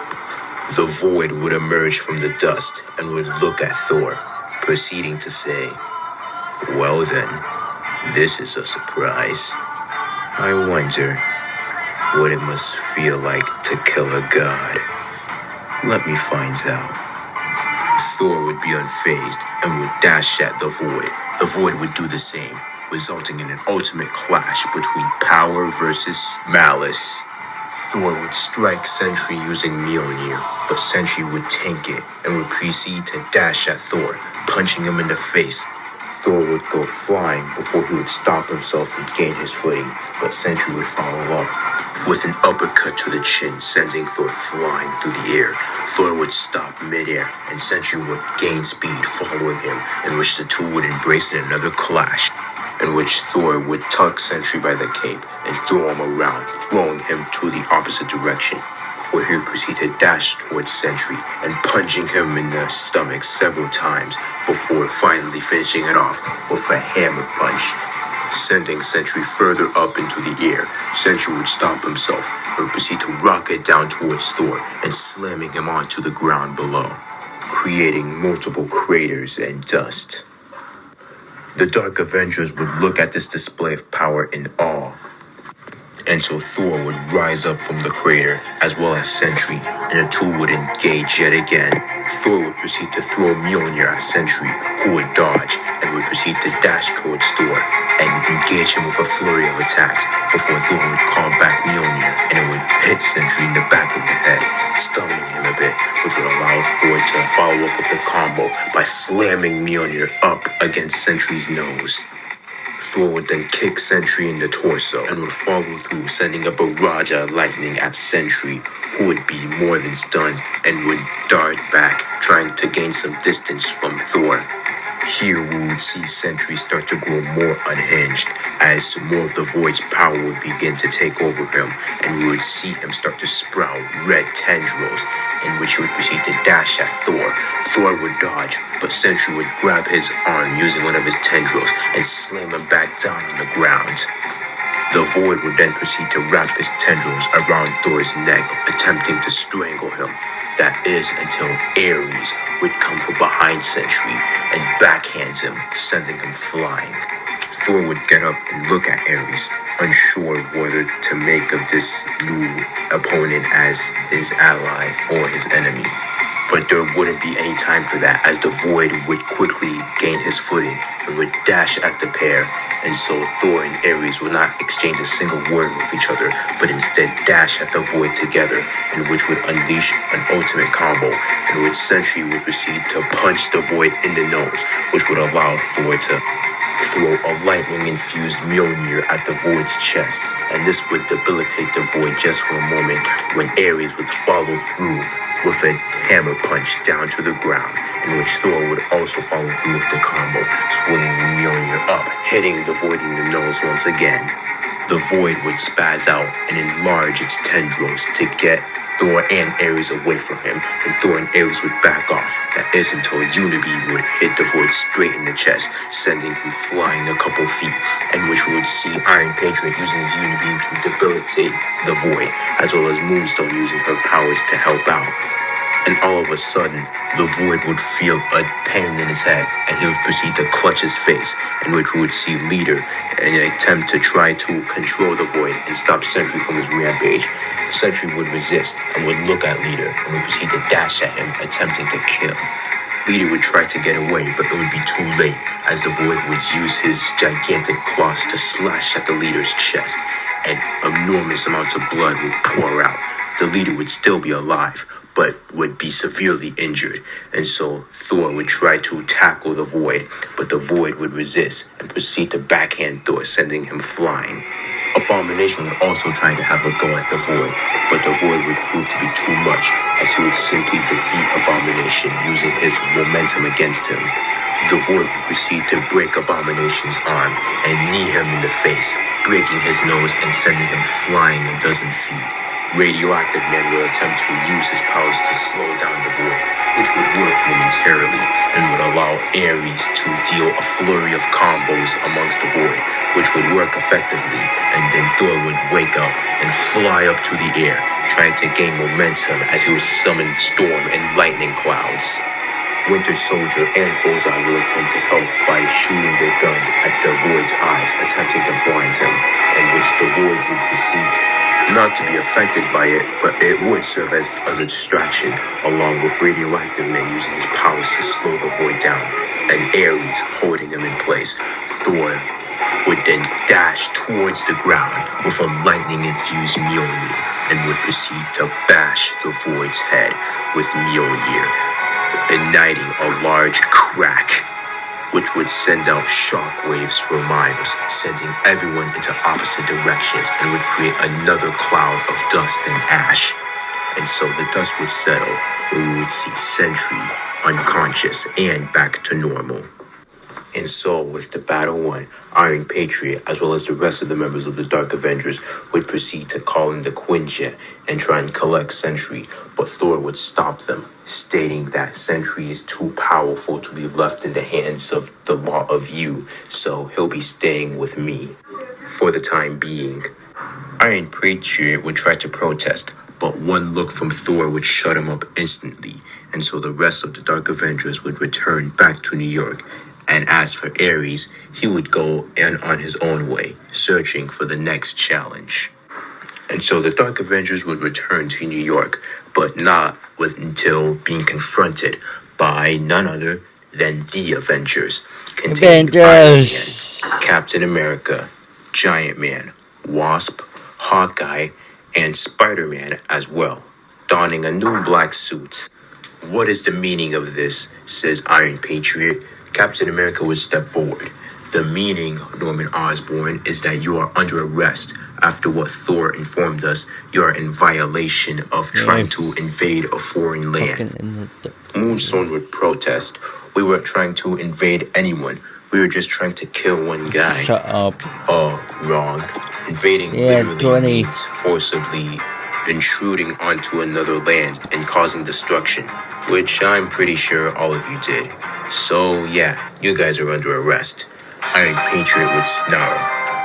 The Void would emerge from the dust and would look at Thor, proceeding to say, "Well then, this is a surprise. I wonder what it must feel like to kill a god. Let me find out." Thor would be unfazed and would dash at the Void. The Void would do the same, resulting in an ultimate clash between power versus malice. Thor would strike Sentry using Mjolnir, but Sentry would tank it and would proceed to dash at Thor, punching him in the face. Thor would go flying before he would stop himself and gain his footing, but Sentry would follow up with an uppercut to the chin, sending Thor flying through the air. Thor would stop midair, and Sentry would gain speed following him, in which the two would embrace in another clash, in which Thor would tug Sentry by the cape and throw him around, throwing him to the opposite direction, where he would proceed to dash towards Sentry and punching him in the stomach several times before finally finishing it off with a hammer punch, sending Sentry further up into the air. Sentry would stop himself and would proceed to rocket down towards Thor and slamming him onto the ground below, creating multiple craters and dust. The Dark Avengers would look at this display of power in awe. And so Thor would rise up from the crater, as well as Sentry, and the two would engage yet again. Thor would proceed to throw Mjolnir at Sentry, who would dodge, and would proceed to dash towards Thor, and engage him with a flurry of attacks, before Thor would call back Mjolnir, and it would hit Sentry in the back of the head, stunning him a bit, which would allow Thor to follow up with the combo by slamming Mjolnir up against Sentry's nose. Thor would then kick Sentry in the torso and would follow through, sending a barrage of lightning at Sentry, who would be more than stunned and would dart back, trying to gain some distance from Thor. Here we would see Sentry start to grow more unhinged, as more of the Void's power would begin to take over him, and we would see him start to sprout red tendrils, in which he would proceed to dash at Thor. Thor would dodge, but Sentry would grab his arm using one of his tendrils and slam him back down on the ground. The Void would then proceed to wrap his tendrils around Thor's neck, attempting to strangle him. That is until Ares would come from behind Sentry and backhands him, sending him flying. Thor would get up and look at Ares, unsure whether to make of this new opponent as his ally or his enemy. But there wouldn't be any time for that, as the Void would quickly gain his footing and would dash at the pair, and so Thor and Ares would not exchange a single word with each other, but instead dash at the Void together, and which would unleash an ultimate combo, in which Sentry would proceed to punch the Void in the nose, which would allow Thor to throw a lightning-infused Mjolnir at the Void's chest, and this would debilitate the Void just for a moment, when Ares would follow through with a hammer punch down to the ground, in which Thor would also follow through with the combo, swinging Mjolnir up, hitting the Void in the nose once again. The Void would spaz out and enlarge its tendrils to get Thor and Ares away from him, and Thor and Ares would back off. That is until a Unibeam would hit the Void straight in the chest, sending him flying a couple feet, and which we would see Iron Patriot using his Unibeam to debilitate the Void, as well as Moonstone using her powers to help out. And all of a sudden, the Void would feel a pain in his head, and he would proceed to clutch his face, in which we would see Leader in an attempt to try to control the Void and stop Sentry from his rampage. Sentry would resist and would look at Leader and would proceed to dash at him, attempting to kill. Leader would try to get away, but it would be too late, as the Void would use his gigantic claws to slash at the Leader's chest, and enormous amounts of blood would pour out. The Leader would still be alive, but would be severely injured, and so Thor would try to tackle the Void, but the Void would resist and proceed to backhand Thor, sending him flying. Abomination would also try to have a go at the Void, but the Void would prove to be too much, as he would simply defeat Abomination using his momentum against him. The Void would proceed to break Abomination's arm and knee him in the face, breaking his nose and sending him flying a dozen feet. Radioactive Man will attempt to use his powers to slow down the void, which would work momentarily and would allow Ares to deal a flurry of combos amongst the void, which would work effectively, and then Thor would wake up and fly up to the air, trying to gain momentum as he would summon storm and lightning clouds. Winter Soldier and Bullseye will attempt to help by shooting their guns at the Void's eyes, attempting to blind him, in which the Void would proceed not to be affected by it, but it would serve as a distraction, along with Radioactive Man using his powers to slow the Void down, and Ares holding him in place. Thor would then dash towards the ground with a lightning-infused Mjolnir, and would proceed to bash the Void's head with Mjolnir, igniting a large crack, which would send out shockwaves for miles, sending everyone into opposite directions, and would create another cloud of dust and ash. And so the dust would settle, where we would see Sentry unconscious and back to normal. And so, with the battle won, Iron Patriot, as well as the rest of the members of the Dark Avengers, would proceed to call in the Quinjet and try and collect Sentry, but Thor would stop them, stating that Sentry is too powerful to be left in the hands of the Law of You, so he'll be staying with me for the time being. Iron Patriot would try to protest, but one look from Thor would shut him up instantly, and so the rest of the Dark Avengers would return back to New York. And as for Ares, he would go on his own way, searching for the next challenge. And so the Dark Avengers would return to New York, but not until being confronted by none other than the Avengers, containing Iron Man, Captain America, Giant Man, Wasp, Hawkeye, and Spider-Man as well, donning a new black suit. What is the meaning of this, says Iron Patriot. Captain America would step forward. The meaning, Norman Osborn, is that you are under arrest. After what Thor informed us, you are in violation of trying to invade a foreign land. Moonstone would protest. We weren't trying to invade anyone. We were just trying to kill one guy. Shut up. Oh, wrong. Invading literally means forcibly intruding onto another land and causing destruction, which I'm pretty sure all of you did. So yeah, you guys are under arrest. Iron Patriot would snarl.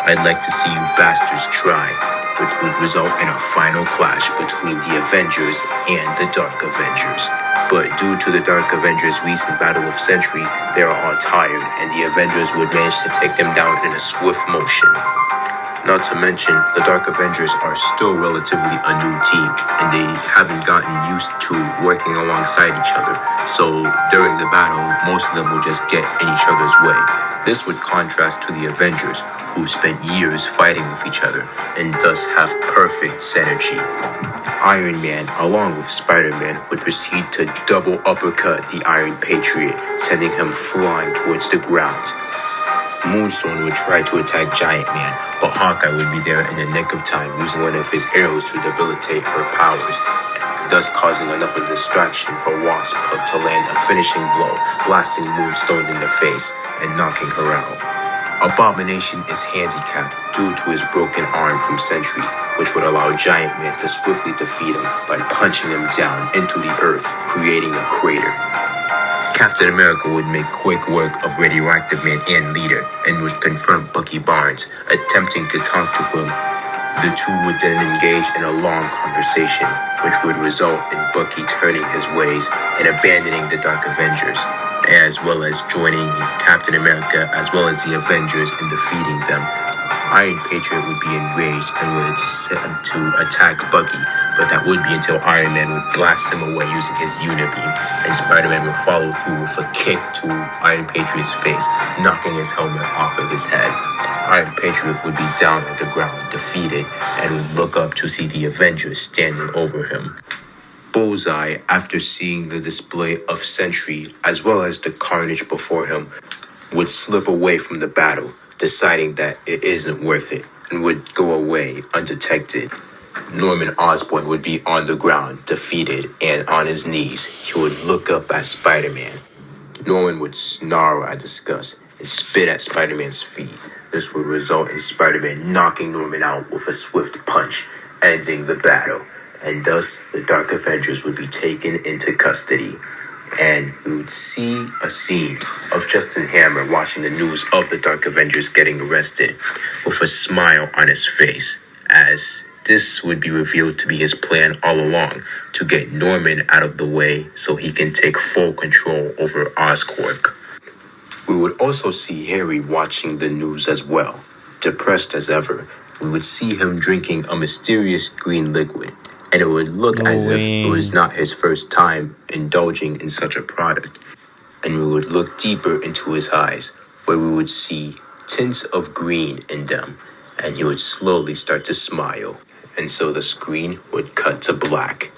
I'd like to see you bastards try, which would result in a final clash between the Avengers and the Dark Avengers. But due to the Dark Avengers' recent battle with Sentry, they are all tired, and the Avengers would manage to take them down in a swift motion. Not to mention, the Dark Avengers are still relatively a new team, and they haven't gotten used to working alongside each other, so during the battle, most of them will just get in each other's way. This would contrast to the Avengers, who spent years fighting with each other, and thus have perfect synergy. Iron Man, along with Spider-Man, would proceed to double uppercut the Iron Patriot, sending him flying towards the ground. Moonstone would try to attack Giant Man, but Hawkeye would be there in the nick of time, using one of his arrows to debilitate her powers, thus causing enough of a distraction for Wasp to land a finishing blow, blasting Moonstone in the face and knocking her out. Abomination is handicapped due to his broken arm from Sentry, which would allow Giant Man to swiftly defeat him by punching him down into the earth, creating a crater. Captain America would make quick work of Radioactive Man and Leader, and would confront Bucky Barnes, attempting to talk to him. The two would then engage in a long conversation, which would result in Bucky turning his ways and abandoning the Dark Avengers, as well as joining Captain America as well as the Avengers in defeating them. Iron Patriot would be enraged and would attempt to attack Bucky, but that would be until Iron Man would blast him away using his Unibeam, and Spider-Man would follow through with a kick to Iron Patriot's face, knocking his helmet off of his head. Iron Patriot would be down on the ground, defeated, and would look up to see the Avengers standing over him. Bullseye, after seeing the display of Sentry as well as the carnage before him, would slip away from the battle, deciding that it isn't worth it, and would go away undetected. Norman Osborn would be on the ground, defeated, and on his knees. He would look up at Spider-Man. Norman would snarl at disgust and spit at Spider-Man's feet. This would result in Spider-Man knocking Norman out with a swift punch, ending the battle. and thus the Dark Avengers would be taken into custody. And we would see a scene of Justin Hammer watching the news of the Dark Avengers getting arrested with a smile on his face, as this would be revealed to be his plan all along, to get Norman out of the way so he can take full control over Oscorp. We would also see Harry watching the news as well. Depressed as ever, we would see him drinking a mysterious green liquid, and it would look as if it was not his first time indulging in such a product. And we would look deeper into his eyes, where we would see tints of green in them, and he would slowly start to smile. And so the screen would cut to black.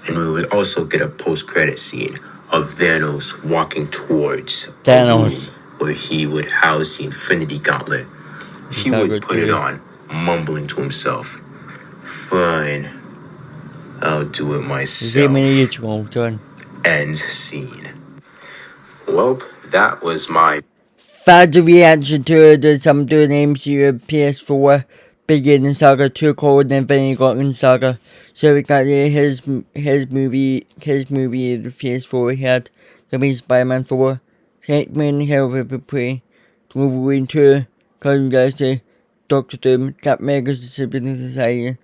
And we would also get a post-credit scene of Thanos walking towards a room where he would house the Infinity Gauntlet. He would put it on, mumbling to himself, "Fine, I'll do it myself." End scene. Well, that was my That's a reaction to the SomeDude's MCU PS4 beginning Saga 2 Cold and Infinity Gauntlet Saga. So we got his movie, the PS4 had the main Spider-Man 4, Hickman, Hell Ripper Prey, Wolverine 2, Guardians of the Galaxy, Doctor Doom, Cap Megas Disciplinary Society,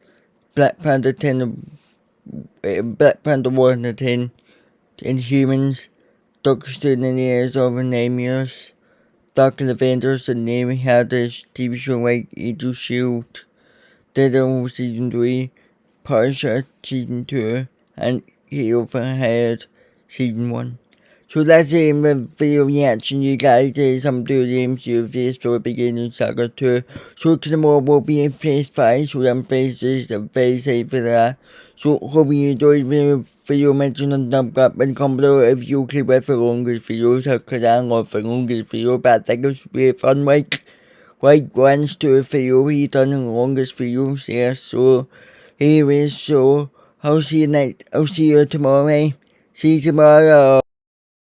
Black Panther 10, Black Panther 1 and 10, Inhumans, Doctor Strange in the Airs of Namios, Dark Avengers, the name had the TV show like Agent Shield, Daredevil Season 3, Punisher Season 2, and Hero for Hire Season 1. So that's it in the video reaction, you guys. Some do the MCU phase for beginning Saga 2. So tomorrow will be in phase 5, so I'm very safe for that. So hope you enjoyed the video, mention on the thumbs up and comment below if you click wait for longest videos, because I love for longest video, but I think it's really fun, like once to a video, he done the longest videos, yeah, so here is, so I'll see you tomorrow, eh? See you tomorrow.